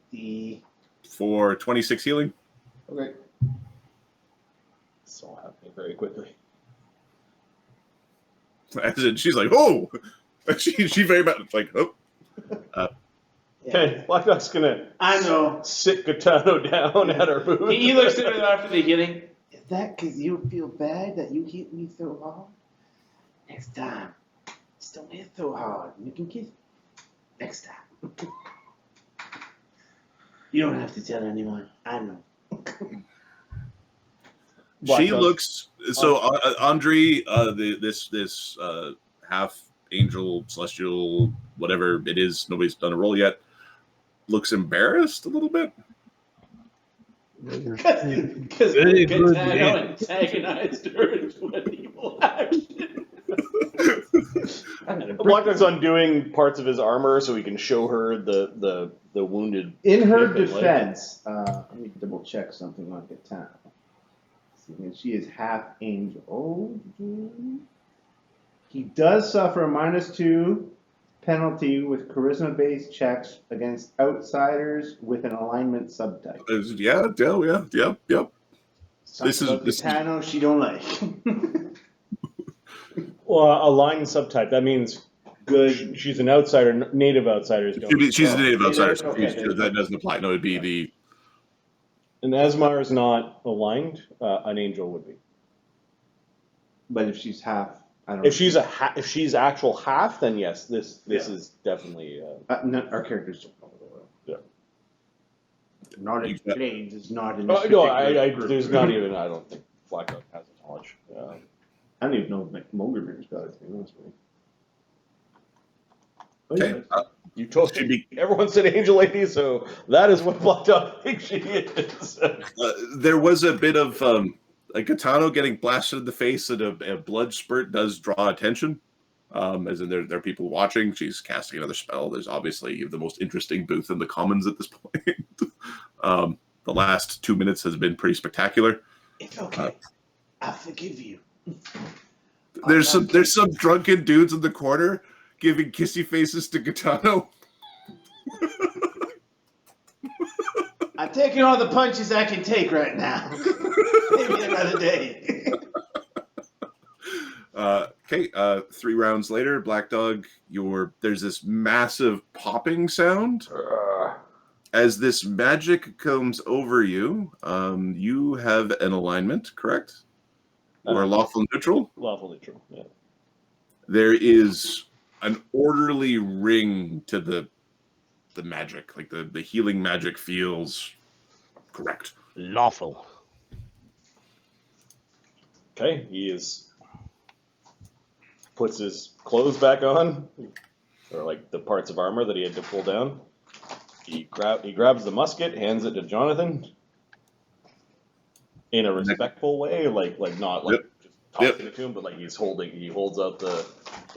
for 26 healing. Okay. It's all happening very quickly. As in, she's like, oh! She very much like, oh. Okay, Black Dog's gonna I know. sit Gotano down at her booth. He looks at her after the healing. Is that because you feel bad that you hit me so hard? Next time, just don't hit so hard. You can kiss me. Next time. You don't have to tell anyone. I know. Black She Dog. looks so. Andre, this half angel, celestial, whatever it is, nobody's done a roll yet. Looks embarrassed a little bit. Because Very good, Gotano antagonized her into an evil action. Black Dog's undoing parts of his armor so he can show her the wounded. In her hip and leg. defense, let me double check something on Gotano. She is half angel. He does suffer a -2 penalty with charisma-based checks against outsiders with an alignment subtype. Yeah. This is Gotano she don't like. Well, aligned subtype. That means Good. she's an outsider. Native outsiders don't. she's a native outsider. So Okay. that doesn't apply. No, it'd be the. And Asmar is not aligned. An angel would be. But if she's half I don't If she's if she's actual half, then yes, this Yeah. is definitely. no, our characters don't know the oil. Yeah. Not You- explained. It's not in this Oh, no, particular group. there's not even. I don't think Black Dog has the knowledge. I don't even know if Molgromere's got it, to be honest with you. Oh, Okay. yeah. You told Should be- everyone said Angel Lady, so that is what Black Dog thinks she is. There was a bit of a Gotano getting blasted in the face, and a blood spurt does draw attention. As in, there are people watching. She's casting another spell. There's obviously the most interesting booth in the commons at this point. The last 2 minutes has been pretty spectacular. It's okay. I forgive you. There's some drunken dudes in the corner giving kissy faces to Gotano. I'm taking all the punches I can take right now. Maybe another day. Okay, 3 rounds later, Black Dog, there's this massive popping sound. As this magic comes over you, you have an alignment, correct? Or lawful neutral? Lawful neutral, yeah. There is an orderly ring to the magic. Like the healing magic feels correct. Lawful. Okay, puts his clothes back on, or like the parts of armor that he had to pull down. He grabs the musket, hands it to Jonathan in a respectful way, like not like just tossing it to him, but like he holds out the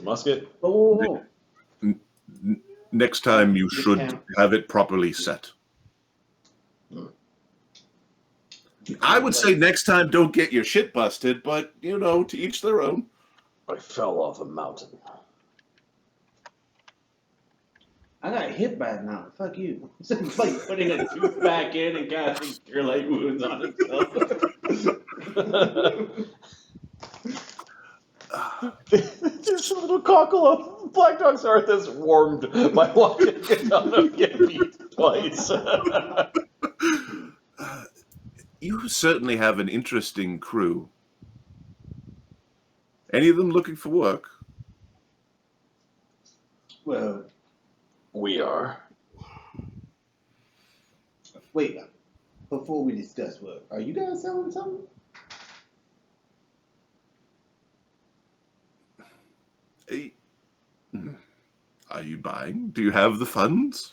musket. Oh, Next time you should have it properly set. I would say next time don't get your shit busted, but to each their own. I fell off a mountain. I got hit by it now. Fuck you. It's like putting a tooth back in and casting cure light wounds on himself. This little cockle of Black Dog's heart is warmed by watching Gotano get beat twice. You certainly have an interesting crew. Any of them looking for work? Well, We are. wait. Before we discuss work, are you guys selling something? Are you buying? Do you have the funds?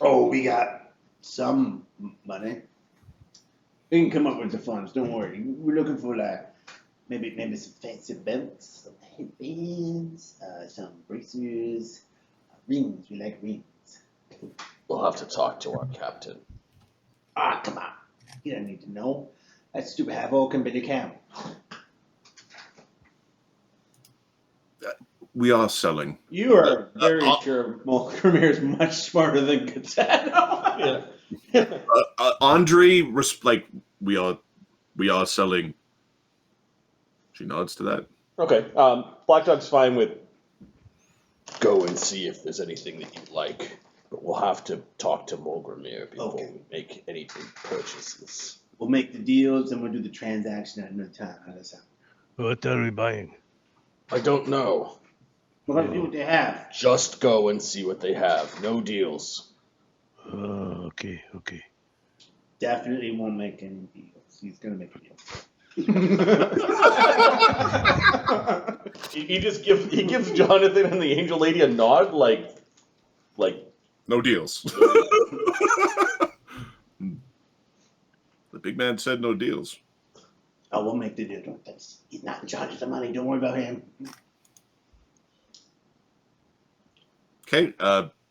Oh, we got some money. We can come up with the funds. Don't worry. We're looking for maybe some fancy belts, some headbands, some bracers, rings. We like rings. We'll have to talk to our captain. Ah, come on. You don't need to know. That stupid half-orc can be the camel. We are selling. You are very sure Molgromere is much smarter than Gotano. Andre, we are selling. She nods to that. Okay, Black Dog's fine with. Go and see if there's anything that you like. But we'll have to talk to Molgromere before Okay. we make any big purchases. We'll make the deals and we'll do the transaction at another time. How does that sound? What are we buying? I don't know. We're going to do what they have. Just go and see what they have. No deals. Okay. Definitely won't make any deals. He's going to make a deal. He gives Jonathan and the Angel Lady a nod, like. No deals. The big man said no deals. Oh, we'll make the deal. He's not in charge of the money. Don't worry about him. Okay.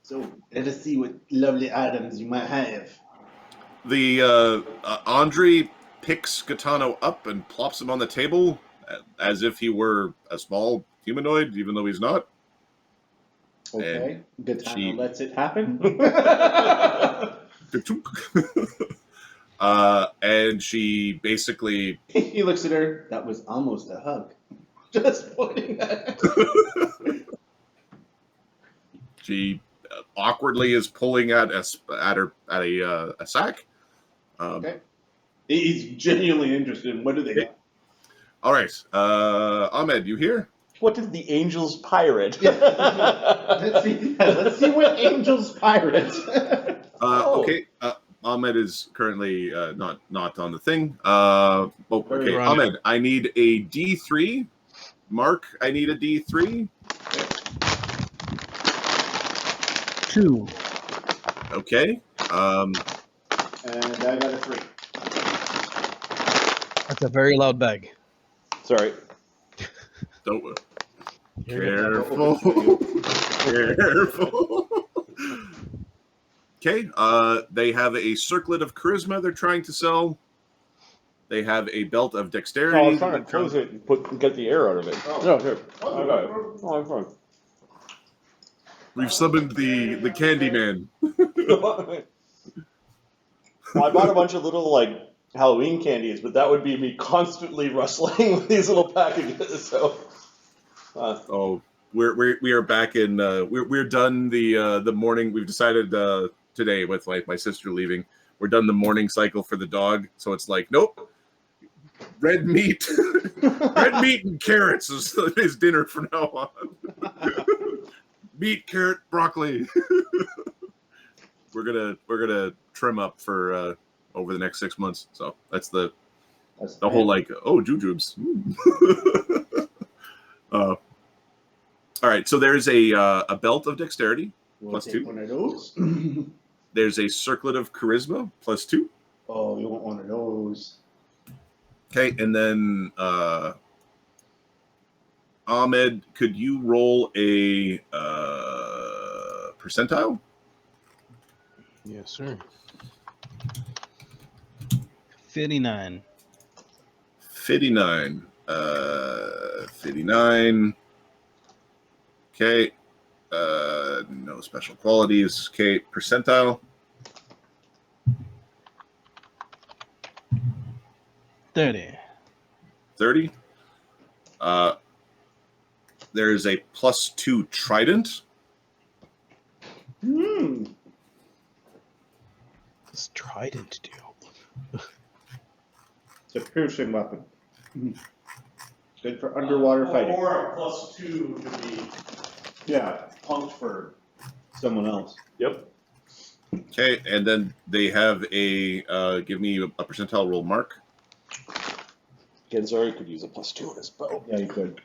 So let us see what lovely items you might have. The Andre picks Gotano up and plops him on the table as if he were a small humanoid, even though he's not. Okay, Gotano she- lets it happen. And she basically He looks at her. That was almost a hug. Just pointing that. she awkwardly is pulling at a sack. Okay. He's genuinely interested in what do they got. All right, Ahmed, you here? What did the angels pirate? Let's see what angels pirate. Okay. Ahmed is currently not on the thing. Okay, Right. Ahmed, I need a D3. Mark, I need a D3. 2. Okay. And I got a 3. That's a very loud bag. Sorry. Don't. Here Careful. Careful. Okay. They have a circlet of charisma they're trying to sell. They have a belt of dexterity. No, I was trying to close it and get the air out of it. Oh. No, here. I got it. Oh, I'm fine. We've summoned the candy man. Well, I bought a bunch of little like Halloween candies, but that would be me constantly rustling with these little packages. So, Oh, we are back in. We're done the morning. We've decided today with like my sister leaving. We're done the morning cycle for the dog. So it's like, nope, red meat, red meat and carrots is dinner from now on. Meat, carrot, broccoli. We're gonna trim up for over the next 6 months. So that's the whole like jujubes. All right, so there's a belt of dexterity We'll +2. take one of those. There's a circlet of charisma +2. Oh, you want one of those? Okay, and then Ahmed, could you roll a percentile? Yes, sir. 59. 59. 59. Okay. No special qualities. Okay, percentile. 30. 30. There's a +2 trident. What's trident do? It's a piercing weapon. Good for underwater fighting. Or a +2 to be Yeah. punked for. Someone else. yep. Okay, and then they have a give me a percentile roll, Mark. Genzari could use a +2 on his bow. Yeah, you could.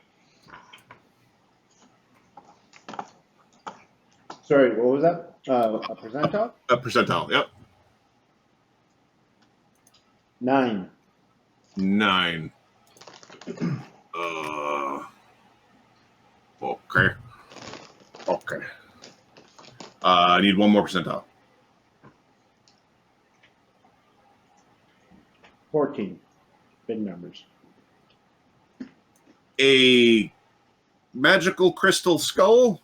Sorry, what was that? A percentile? A percentile, yep. 9. 9. Okay. Okay. I need one more percentile. 14. Big numbers. A magical crystal skull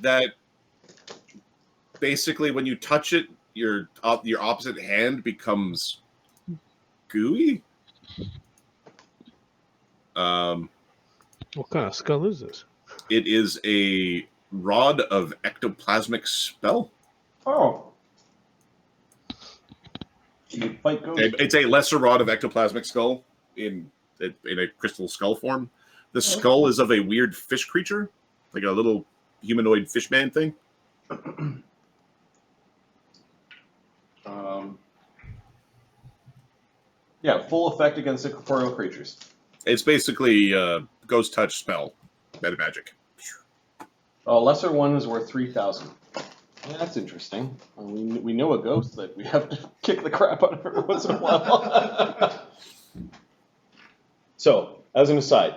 that basically when you touch it, your opposite hand becomes gooey. What kind of skull is this? It is a rod of ectoplasmic spell. Oh. You fight ghosts. It's a lesser rod of ectoplasmic skull in a crystal skull form. The skull is of a weird fish creature, like a little humanoid fish man thing. Yeah, full effect against incorporeal creatures. It's basically ghost touch spell, meta magic. Lesser one is worth 3,000. Yeah, that's interesting. We know a ghost that we have to kick the crap out of every once in a while. So, as an aside,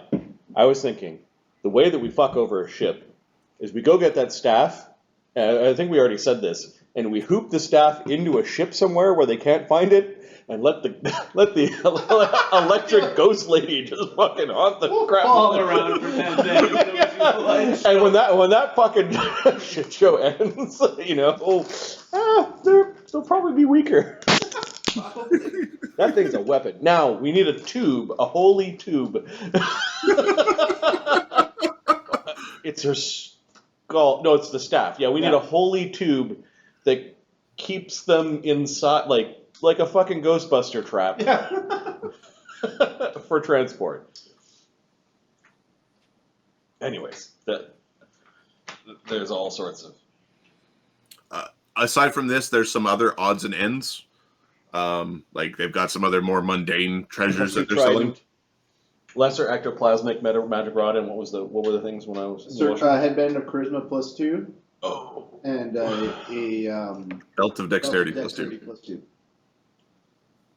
I was thinking the way that we fuck over a ship is we go get that staff. I think we already said this, and we hoop the staff into a ship somewhere where they can't find it, and let the electric ghost lady just fucking haunt the crap. Fall around for 10 days. And when that fucking shit show ends, they'll probably be weaker. That thing's a weapon. Now we need a tube, a holy tube. It's her skull. No, it's the staff. Yeah, we need a holy tube that keeps them inside, like a fucking Ghostbuster trap. Yeah. For transport. Anyways, there's all sorts of. Aside from this, there's some other odds and ends. Like they've got some other more mundane treasures that they're selling. Lesser ectoplasmic magic rod, and what were the things when I was? Headband of charisma +2. Oh. And a Belt of dexterity +2. +2.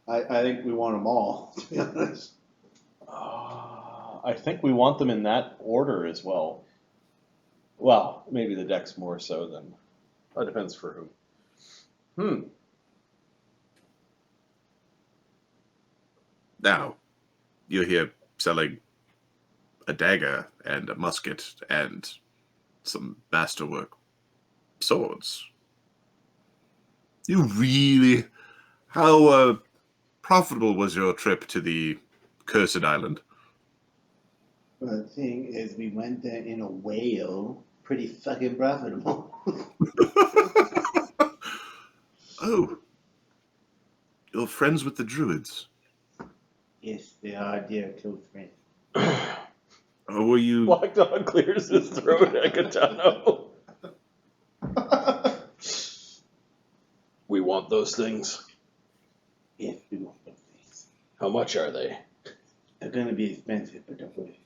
I think we want them all, to be honest. I think we want them in that order as well. Well, maybe the dex more so than. That depends for who. Now, you're here selling a dagger and a musket and some masterwork swords. How profitable was your trip to the Cursed Island? The thing is, we went there in a whale. Pretty fucking profitable. Oh, you're friends with the druids. Yes, they are dear close friends. Oh, were you? Black Dog clears his throat at Gotano. We want those things. Yes, we want those things. How much are they? They're gonna be expensive, but don't worry.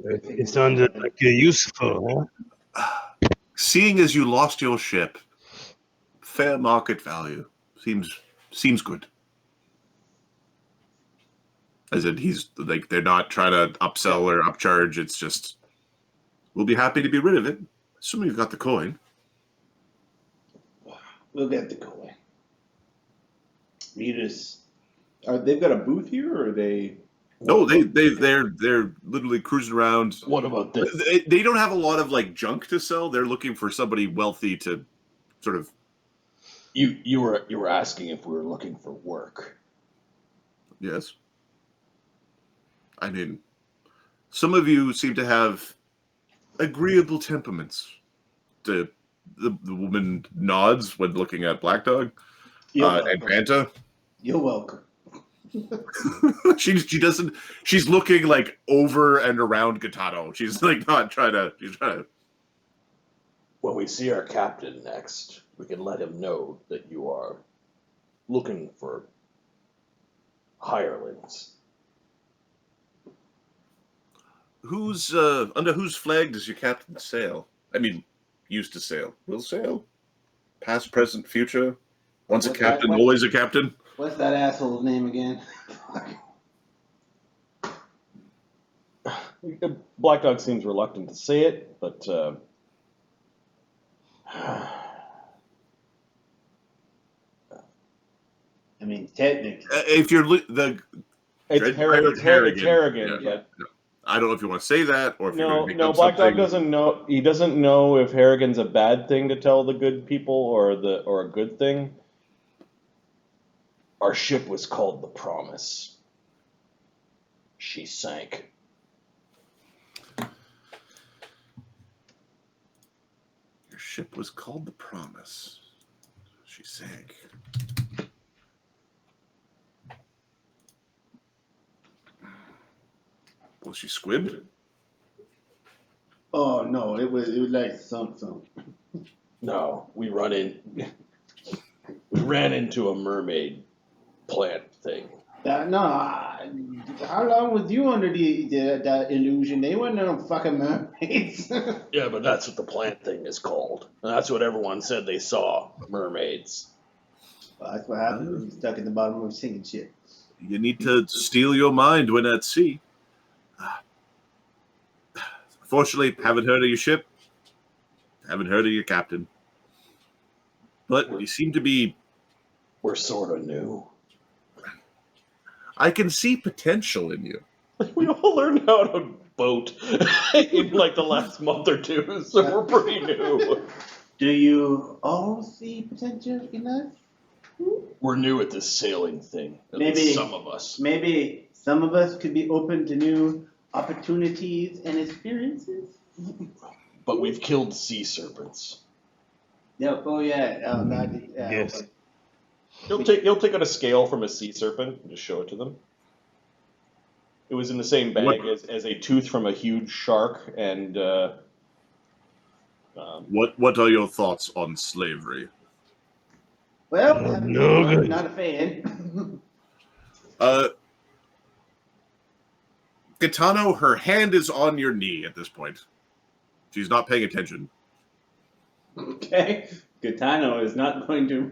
It sounded like useful, huh? Seeing as you lost your ship, fair market value seems good. As in, he's like, they're not trying to upsell or upcharge. It's just, we'll be happy to be rid of it, assuming you've got the coin. We'll get the coin. They've got a booth here, or are they? No, they're literally cruising around. What about this? They don't have a lot of like junk to sell. They're looking for somebody wealthy to sort of. You were asking if we were looking for work. Yes. I mean, some of you seem to have agreeable temperaments. The woman nods when looking at Black Dog and Banta. You're welcome. she doesn't. She's looking like over and around Gotano. She's like not trying to. She's trying to. When we see our captain next, we can let him know that you are looking for hirelings. Who's under whose flag does your captain sail? I mean, used to sail. Will sail. Past, present, future. Once a captain, always a captain. What's that asshole's name again? Black Dog seems reluctant to say it, but I mean, technically. If you're it's Harrigan. Yeah. I don't know if you want to say that or if you're going to no. Black Dog doesn't know. He doesn't know if Harrigan's a bad thing to tell the good people or a good thing. Our ship was called the Promise. She sank. Your ship was called the Promise. She sank. Was she squibbed? Oh no, it was like something. No, we ran into a mermaid plant thing. How long was you under that illusion? They weren't no fucking mermaids. Yeah, but that's what the plant thing is called. And that's what everyone said they saw, mermaids. Well, that's what happens when you're stuck at the bottom of a sinking ship. You need to steel your mind when at sea. Fortunately, haven't heard of your ship. Haven't heard of your captain. But you seem to be... We're sort of new. I can see potential in you. We all learned how to boat in like the last month or two, so we're pretty new. Do you all see potential in us? We're new at this sailing thing. At Maybe least some of us. Maybe some of us could be open to new opportunities and experiences. But we've killed sea serpents. Yeah. Oh yeah. Oh, God, yeah. Yes. You'll take out a scale from a sea serpent and just show it to them. It was in the same bag as a tooth from a huge shark, and What are your thoughts on slavery? Well, Oh, haven't no seen one, good. not a fan. Gotano, her hand is on your knee at this point. She's not paying attention. Okay. Gotano is not going to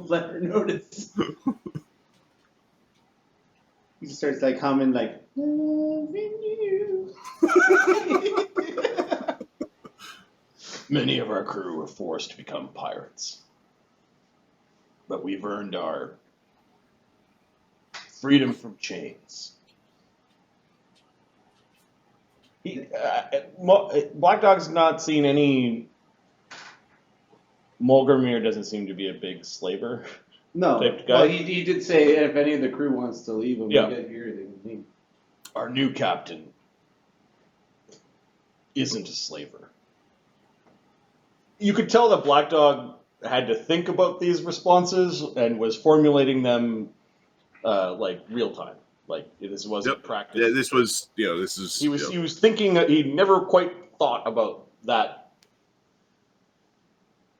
let her notice. He just starts like humming like loving you. Many of our crew were forced to become pirates. But we've earned our freedom from chains. Black Dog's not seen any. Molgromere doesn't seem to be a big slaver. No. Type guy. Well, he did say if any of the crew wants to leave when Yeah. we get here, they can leave. Our new captain isn't a slaver. You could tell that Black Dog had to think about these responses and was formulating them like real time. Like this wasn't practice. Yeah, this was, this is. He was thinking that he never quite thought about that.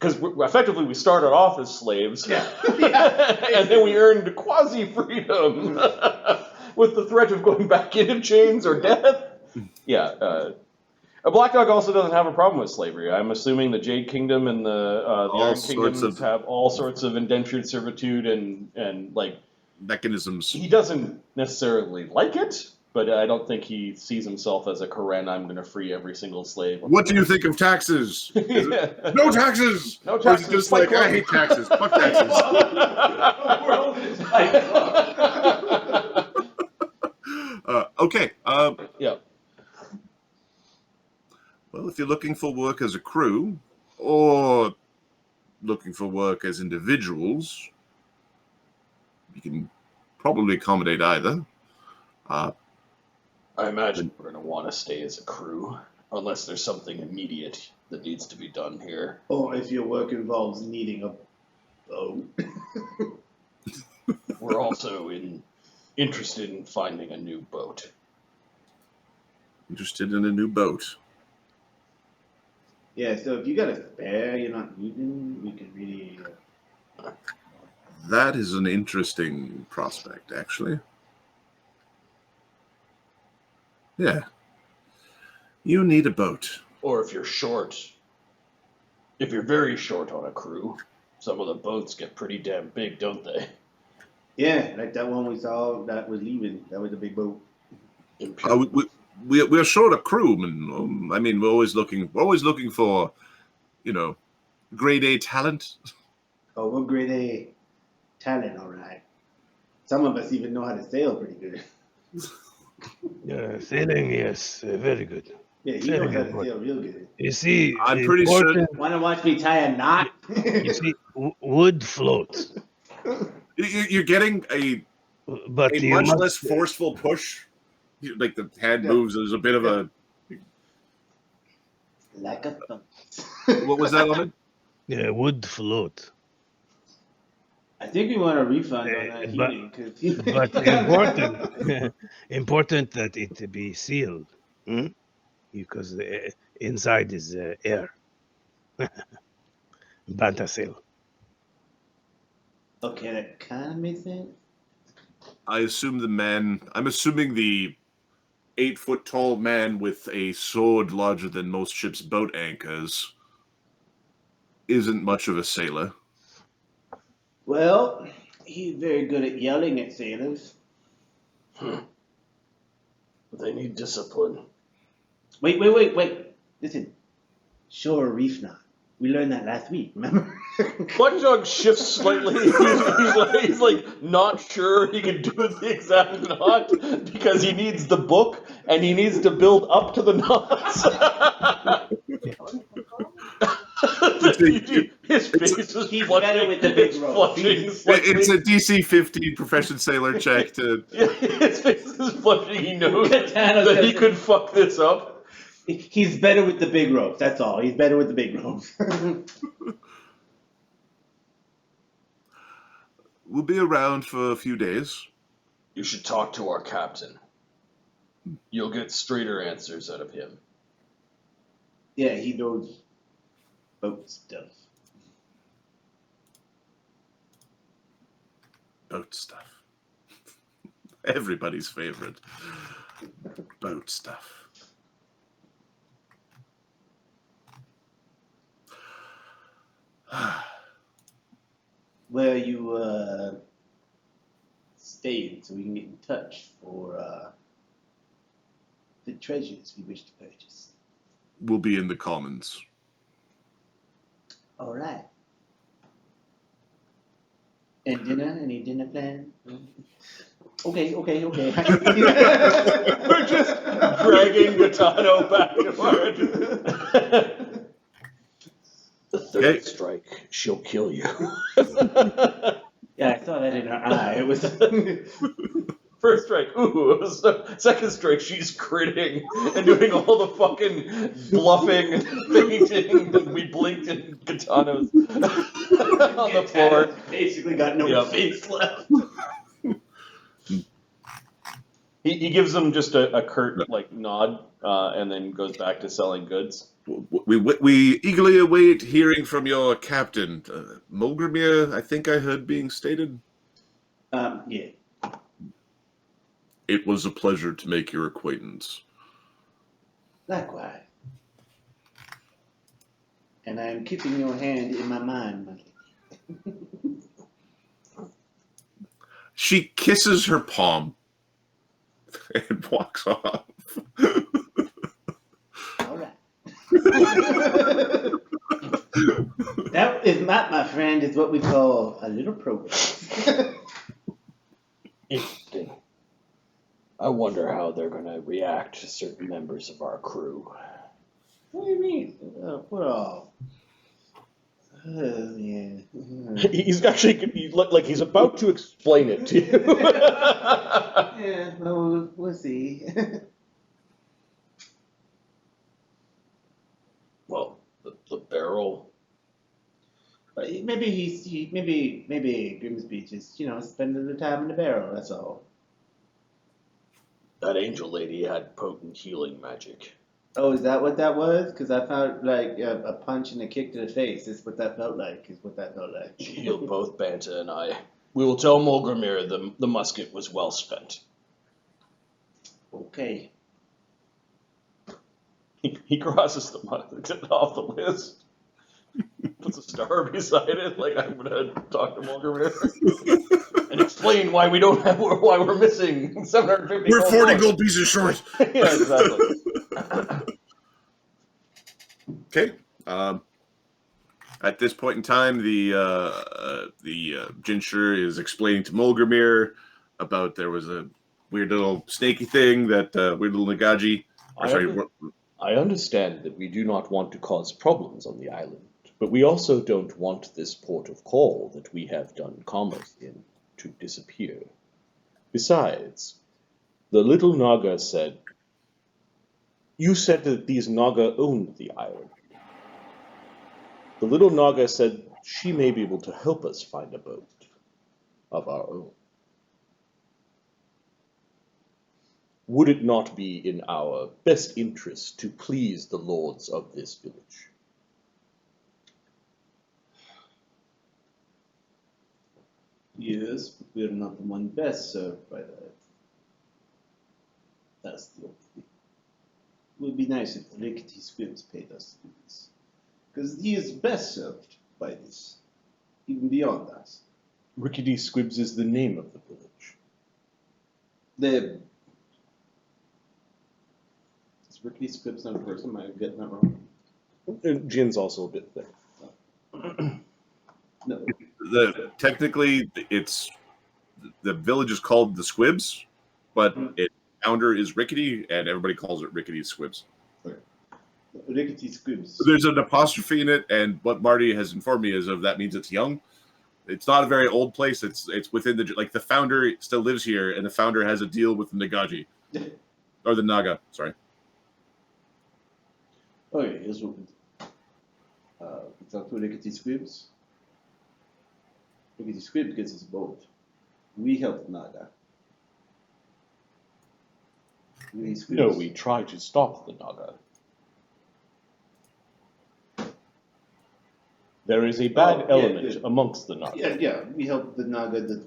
Because effectively we started off as slaves, and then we earned quasi-freedom with the threat of going back into chains or death. Yeah, a Black Dog also doesn't have a problem with slavery. I'm assuming the Jade Kingdom and the Iron Kingdoms have all sorts of indentured servitude and like mechanisms. He doesn't necessarily like it, but I don't think he sees himself as a Karen. I'm going to free every single slave. What do you think of taxes? No taxes! No Or is taxes. it just like, I hate taxes. Fuck taxes. Okay. Yeah. Well, if you're looking for work as a crew, or looking for work as individuals, you can probably accommodate either. I imagine we're going to want to stay as a crew, unless there's something immediate that needs to be done here. Or if your work involves needing a boat. We're also interested in finding a new boat. Interested in a new boat. Yeah, so if you got a spare you're not using, we can really... That is an interesting prospect, actually. Yeah. You need a boat. Or if you're very short on a crew, some of the boats get pretty damn big, don't they? Yeah, like that one we saw that was leaving. That was a big boat. We're short a crewman. I mean, we're always looking for, grade A talent. Oh, we're grade A talent, all right. Some of us even know how to sail pretty good. Sailing, yes, very good. Yeah, he Very knows how to good. sail real good. You see, I'm pretty sure. Want to watch me tie a knot? You see, wood floats, You're getting a but you much must, less forceful push. Like the hand moves. There's a bit of a. Like a thumb. What was that on it? wood float. I think we want a refund on that but- heating. Cause But important that it be sealed, because the inside is air. Banta sail. Okay, that kind of makes sense. I'm assuming the 8-foot-tall man with a sword larger than most ships' boat anchors isn't much of a sailor. Well, he's very good at yelling at sailors. But they need discipline. Wait. Listen. Shore reef knot. We learned that last week, remember? Black Dog shifts slightly. He's like not sure he can do the exact knot because he needs the book and he needs to build up to the knots. His face is He's flushing. better with the big It's rope. flushing slightly. It's a DC 15 profession sailor check to. His face is flushing. He knows Gotano that he says- could fuck this up. He's better with the big ropes, that's all. He's better with the big ropes. We'll be around for a few days. You should talk to our captain. You'll get straighter answers out of him. Yeah, he knows boat stuff. Boat stuff. Everybody's favorite. Boat stuff. Where you staying so we can get in touch for the treasures we wish to purchase. We'll be in the commons. All right. And dinner? Any dinner plan? Okay. We're just dragging Gotano back to our... The third strike, she'll kill you. Yeah, I saw that in her eye. It was. First strike, ooh. It was second strike, she's critting and doing all the fucking bluffing and fainting, and we blinked in Gotano's on the floor. Basically got no face left. He gives them just a curt nod, and then goes back to selling goods. We eagerly await hearing from your captain. Molgromere, I think I heard being stated. Yeah. It was a pleasure to make your acquaintance. Likewise. And I am keeping your hand in my mind, my lady. She kisses her palm and walks off. All right. That is not, my friend, is what we call a little program. Interesting. I wonder how they're going to react to certain members of our crew. What do you mean? What all? Yeah. He's actually he's about to explain it to you. Yeah, well, we'll see. Well, the barrel. Maybe Grimsby just, spending the time in the barrel, that's all. That angel lady had potent healing magic. Oh, is that what that was? Because I found, a punch and a kick to the face. Is what that felt like. She healed both Banta and I. We will tell Molgromere the musket was well spent. Okay. He crosses the musket off the list. Puts a star beside it, I'm gonna talk to Molgromere and explain why we're missing 750. We're 40 gold pieces short. Yeah, exactly. Okay. At this point in time, the Jinshe is explaining to Molgromere about there was a weird little snaky thing that weird little Nagaji. I understand that we do not want to cause problems on the island, but we also don't want this port of call that we have done commerce in to disappear. Besides, the little Naga said, you said that these Naga owned the island. The little Naga said she may be able to help us find a boat of our own. Would it not be in our best interest to please the lords of this village? Yes, but we're not the one best served by that. That's the only thing. It would be nice if Rickety Squibs paid us to do this. Because he is best served by this, even beyond us. Rickety Squibs is the name of the village. Is Rickety Squibs not a person? Am I getting that wrong? Jin's also a bit thick. No. Technically, it's the village is called the Squibs, but its founder is Rickety, and everybody calls it Rickety Squibs. Rickety Squibs. There's an apostrophe in it, and what Marty has informed me is that means it's young. It's not a very old place. It's within the founder still lives here, and the founder has a deal with the Nagaji, or the Naga. Sorry. Okay, here's what we do. We talk to Rickety Squibs. Rickety Squibs gets his boat. We help Naga. No, we try to stop the Naga. There is a bad element amongst the Naga. Yeah, we help the Naga.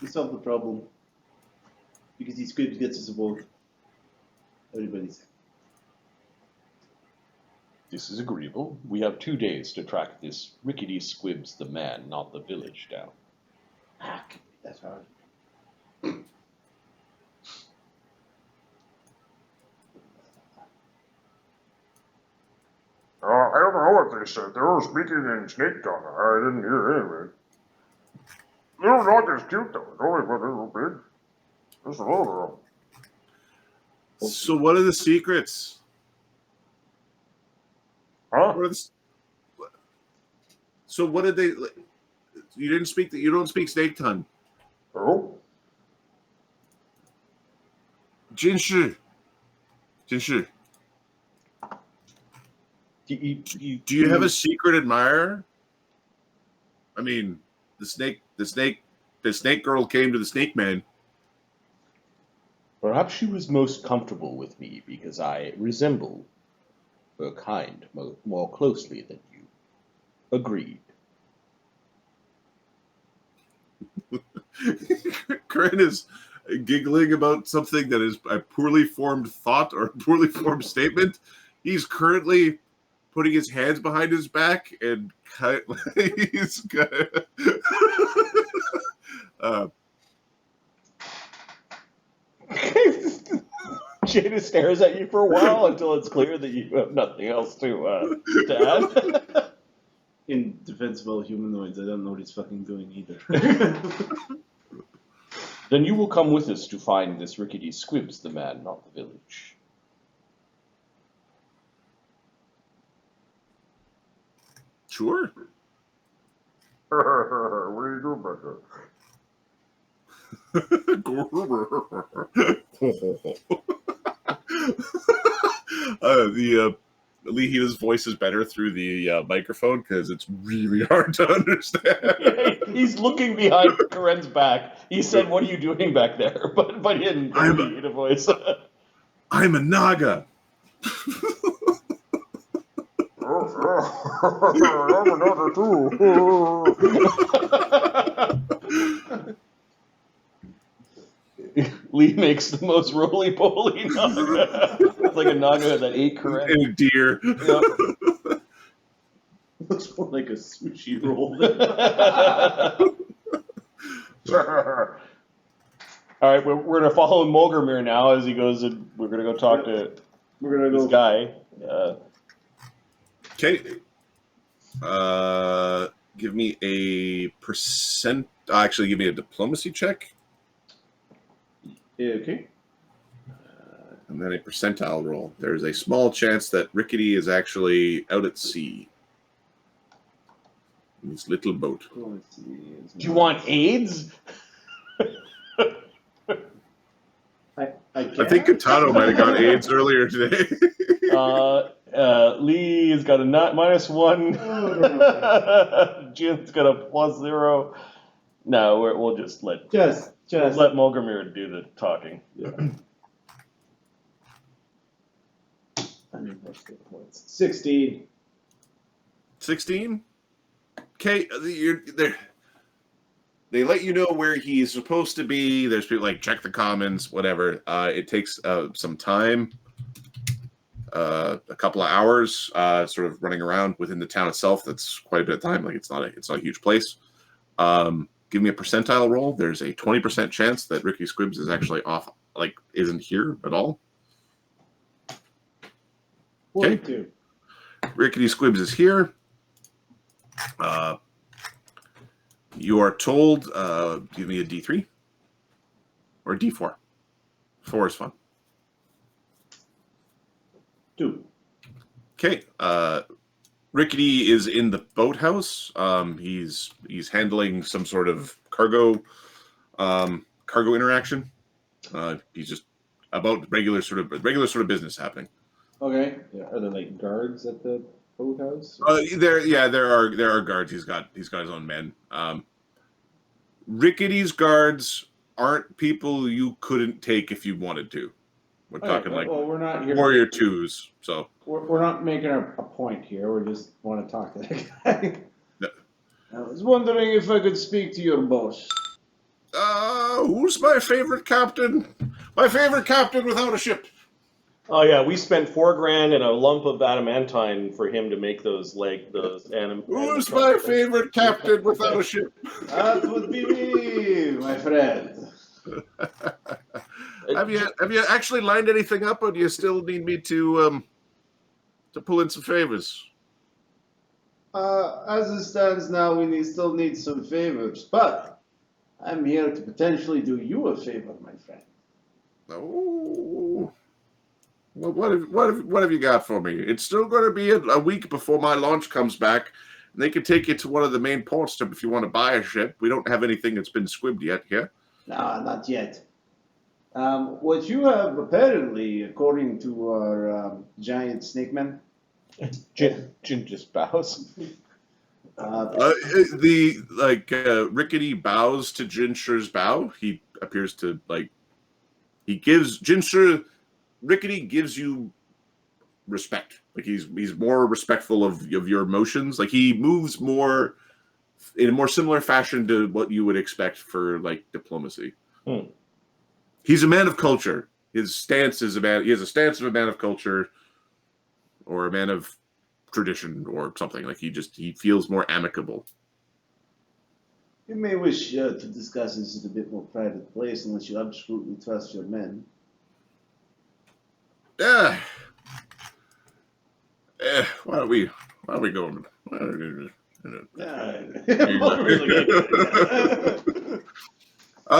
We solve the problem because these squibs gets us both. Everybody's. This is agreeable. We have 2 days to track this Rickety Squibs the man, not the village, down. That's hard. I don't know what they said. They were speaking in snake tongue. I didn't hear anyway. They're not as cute though. It's only but they're big. There's a little girl. So what are the secrets? Huh? What are the, so what did they? You didn't speak. You don't speak snake tongue. Oh? Jinshe. Jinshe. Do you have a secret admirer? I mean, the snake girl came to the snake man. Perhaps she was most comfortable with me because I resemble her kind more closely than you. Agreed. Corinne is giggling about something that is a poorly formed thought or a poorly formed statement. He's currently putting his hands behind his back and he's got. Jada stares at you for a while until it's clear that you have nothing else to add. In defense of all humanoids, I don't know what he's fucking doing either. Then you will come with us to find this Rickety Squibs the man, not the village. Sure. What are you doing back there? Leahita's voice is better through the microphone because it's really hard to understand. He's looking behind Corinne's back. He said, "What are you doing back there?" But he didn't Leahita voice. I'm a Naga. I'm another too. Lee makes the most roly-poly Naga. It's like a Naga that ate Corinne. And a deer. Yep. Looks more like a sushi roll. All right, we're going to follow Molgromere now as he goes, and we're going to go talk to this guy. Okay. Give me a percent. Actually, give me a diplomacy check. Okay. And then a percentile roll. There's a small chance that Rickety is actually out at sea. In his little boat. Do you want AIDS? I think Gotano might have got AIDS earlier today. Lee has got a -1. Jin's got a +0. No, we'll just let Molgromere do the talking. Yeah. I need more skill points. 16. 16? Okay, they let you know where he's supposed to be. There's people like check the commons, whatever. It takes some time, a couple of hours, sort of running around within the town itself. That's quite a bit of time. Like it's not a huge place. Give me a percentile roll. There's a 20% chance that Rickety Squibs is actually off, like isn't here at all. Okay. Rickety Squibs is here. You are told, give me a D3 or D4. 4 is fun. 2. Okay. Rickety is in the boathouse. He's handling some sort of cargo interaction. He's just about regular sort of business happening. Okay. Yeah. Are there like guards at the boathouse? There are guards. He's got his own men. Rickety's guards aren't people you couldn't take if you wanted to. We're talking like well, we're not here. warrior twos. So We're not making a point here. We just want to talk to the guy. I was wondering if I could speak to your boss. Who's my favorite captain? My favorite captain without a ship. Oh yeah, we spent $4,000 and a lump of adamantine for him to make those Who's my favorite captain without a ship? That would be me, my friend. Have you actually lined anything up, or do you still need me to pull in some favors? As it stands now, we still need some favors, but I'm here to potentially do you a favor, my friend. Oh, well, what have you got for me? It's still going to be a week before my launch comes back, and they can take you to one of the main ports if you want to buy a ship. We don't have anything that's been squibbed yet here. No, not yet. What you have apparently, according to our giant snake man, Jin just bows. Rickety bows to Jinshe's bow. He appears to he gives Jinshe. Rickety gives you respect. Like he's more respectful of your emotions. Like he moves more in a more similar fashion to what you would expect for like diplomacy. He's a man of culture. His stance is he has a stance of a man of culture or a man of tradition or something. Like he feels more amicable. you may wish to discuss this in a bit more private place unless you absolutely trust your men. Why are we going?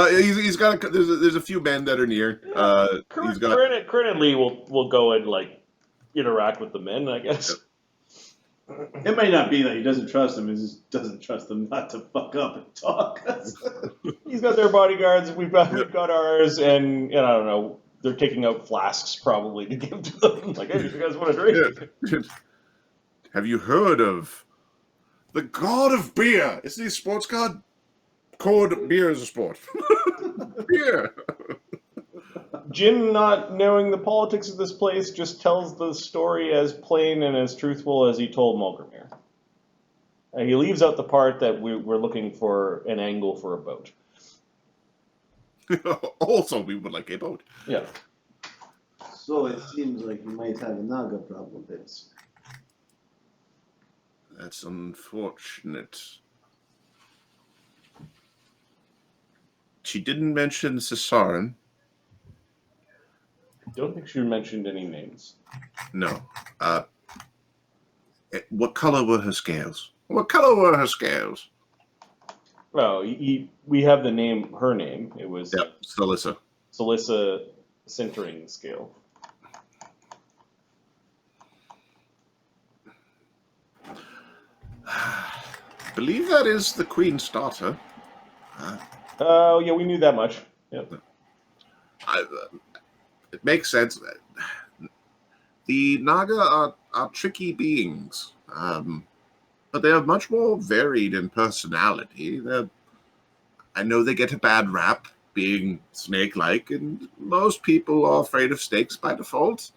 He's got there's a few men that are near. He's got Crin and Lee will go and like interact with the men, I guess. It might not be that he doesn't trust them; he just doesn't trust them not to fuck up and talk. He's got their bodyguards. We've got ours, and I don't know. They're taking out flasks probably to give to them. Like, hey, you guys want a drink? Have you heard of the god of beer? Is he a sports god? Called beer is a sport. Beer. Jin, not knowing the politics of this place, just tells the story as plain and as truthful as he told Molgromere. And he leaves out the part that we're looking for an angle for a boat. Also, we would like a boat. Yeah. So it seems like you might have a Naga problem then. That's unfortunate. She didn't mention Cesarin. I don't think she mentioned any names. No. What color were her scales? What color were her scales? Oh, we have the name, her name. It was Salissa. Salissa Centering Scale. I believe that is the Queen's daughter. Oh, yeah, we knew that much. Yep. It makes sense. The Naga are tricky beings, but they are much more varied in personality. I know they get a bad rap being snake-like, and most people are afraid of snakes by default.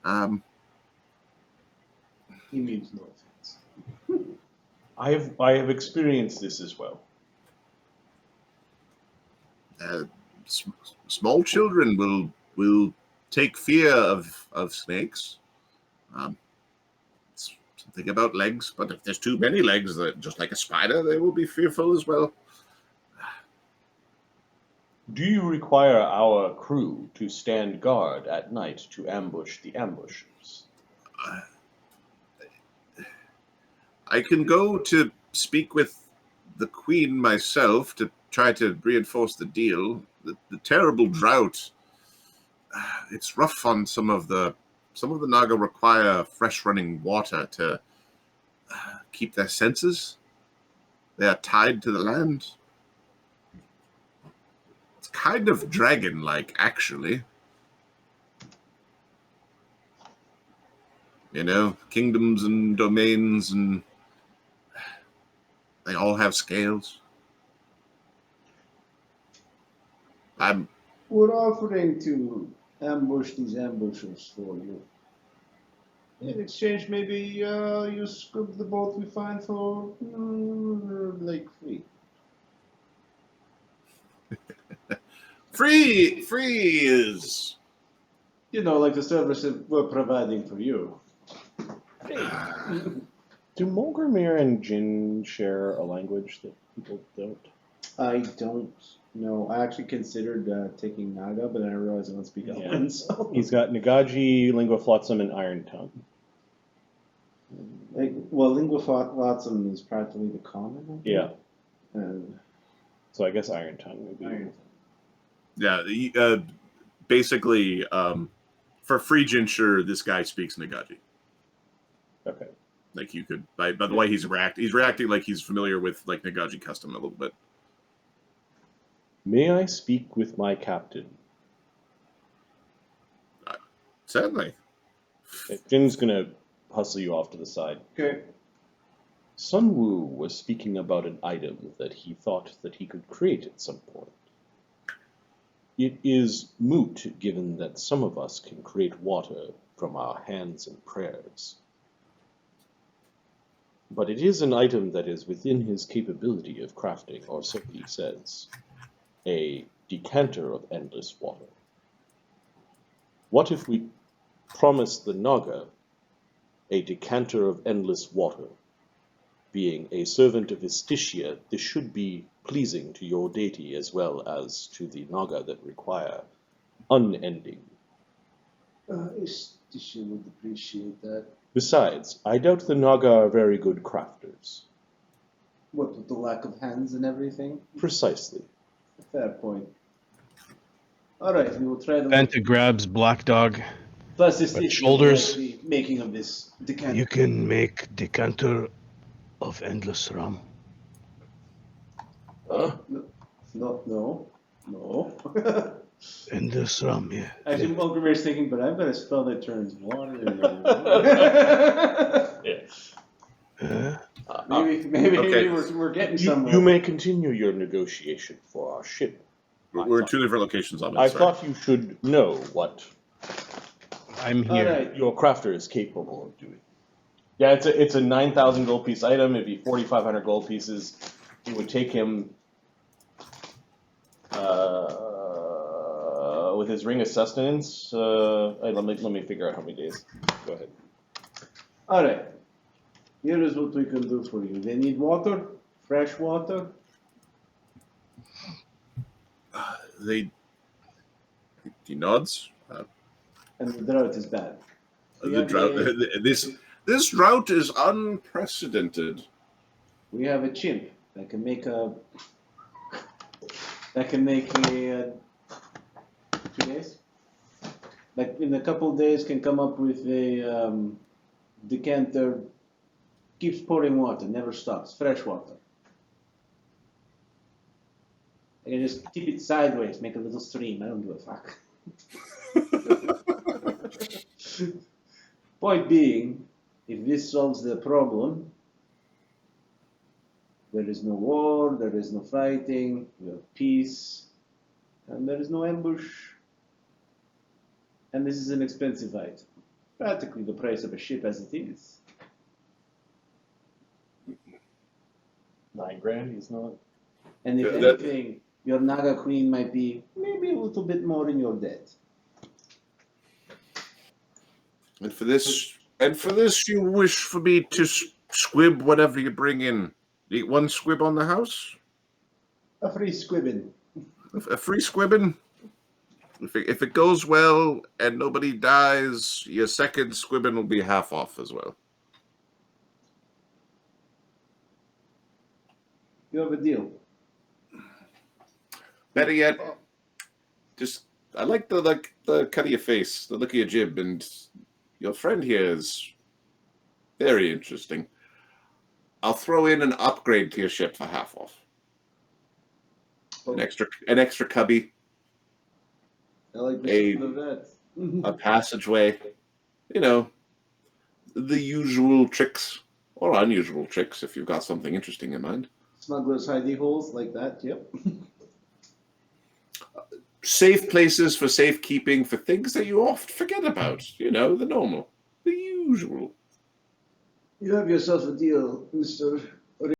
He means no offense. I have experienced this as well. Small children will take fear of snakes. Something about legs, but if there's too many legs, just like a spider, they will be fearful as well. Do you require our crew to stand guard at night to ambush the ambushers? I can go to speak with the Queen myself to try to reinforce the deal. The terrible drought. It's rough on some of the Naga require fresh running water to keep their senses. They are tied to the land. It's kind of dragon-like, actually. You know, kingdoms and domains, and they all have scales. I'm We're offering to ambush these ambushers for you. In exchange, maybe you scoop the boat we find for like free. free is. You know, like the service that we're providing for you. Do Molgromere and Jin share a language that people don't? I don't know. I actually considered taking Naga, but then I realized I don't speak Elven. So. He's got Nagaji, Lingua Flotsam, and Iron Tongue. Well, Lingua Flotsam is practically the common. I think. Yeah. And So I guess Iron Tongue would be. Iron. Yeah, basically, for free Jinshe, this guy speaks Nagaji. Okay. Like you could, by the way he's reacting like he's familiar with like Nagaji custom a little bit. May I speak with my captain? Certainly. Jin's gonna hustle you off to the side. Okay. Sun Wu was speaking about an item that he thought that he could create at some point. It is moot, given that some of us can create water from our hands and prayers. But it is an item that is within his capability of crafting, or so he says. A decanter of endless water. What if we promised the Naga a decanter of endless water? Being a servant of Istitia, this should be pleasing to your deity as well as to the Naga that require unending. Istitia would appreciate that. Besides, I doubt the Naga are very good crafters. What, with the lack of hands and everything? Precisely. Fair point. Alright, we will try the Banta grabs Black Dog. Plus, this But is shoulders? the making of this decanter. You can make decanter of endless rum. Huh? No. Endless rum, yeah. Actually, Molgromere is thinking, but I've got a spell that turns water into Maybe Okay. we're getting somewhere. You may continue your negotiation for our ship. We're in two different locations on I this. thought you should know what I'm here. Alright. your crafter is capable of doing. Yeah, it's a 9,000 gold piece item. It'd be 4,500 gold pieces. It would take him with his ring of sustenance. Let me figure out how many days. Go ahead. Alright. Here is what we can do for you. They need water, fresh water. He nods. And the drought is bad. The drought. This drought is unprecedented. We have a chimp that can make a 2 days. Like in a couple of days, can come up with a decanter. Keeps pouring water, never stops. Fresh water. I can just tip it sideways, make a little stream. I don't give a fuck. Point being, if this solves the problem, there is no war, there is no fighting, we have peace, and there is no ambush. And this is an expensive item. Practically the price of a ship as it is. $9,000. He's not. And if Yeah, that- anything, your Naga Queen might be maybe a little bit more in your debt. And for this, you wish for me to squib whatever you bring in. Eat one squib on the house. A free squibbing. A free squibbing. If it goes well and nobody dies, your second squibbing will be half off as well. You have a deal. Better yet, I like the cut of your face, the look of your jib, and your friend here is very interesting. I'll throw in an upgrade to your ship for half off. An extra cubby, I like the sound of that. a passageway, the usual tricks or unusual tricks if you've got something interesting in mind. Smuggler's hidey holes like that, yep. safe places for safekeeping for things that you oft forget about. You know, the normal, the usual. You have yourself a deal, Mr.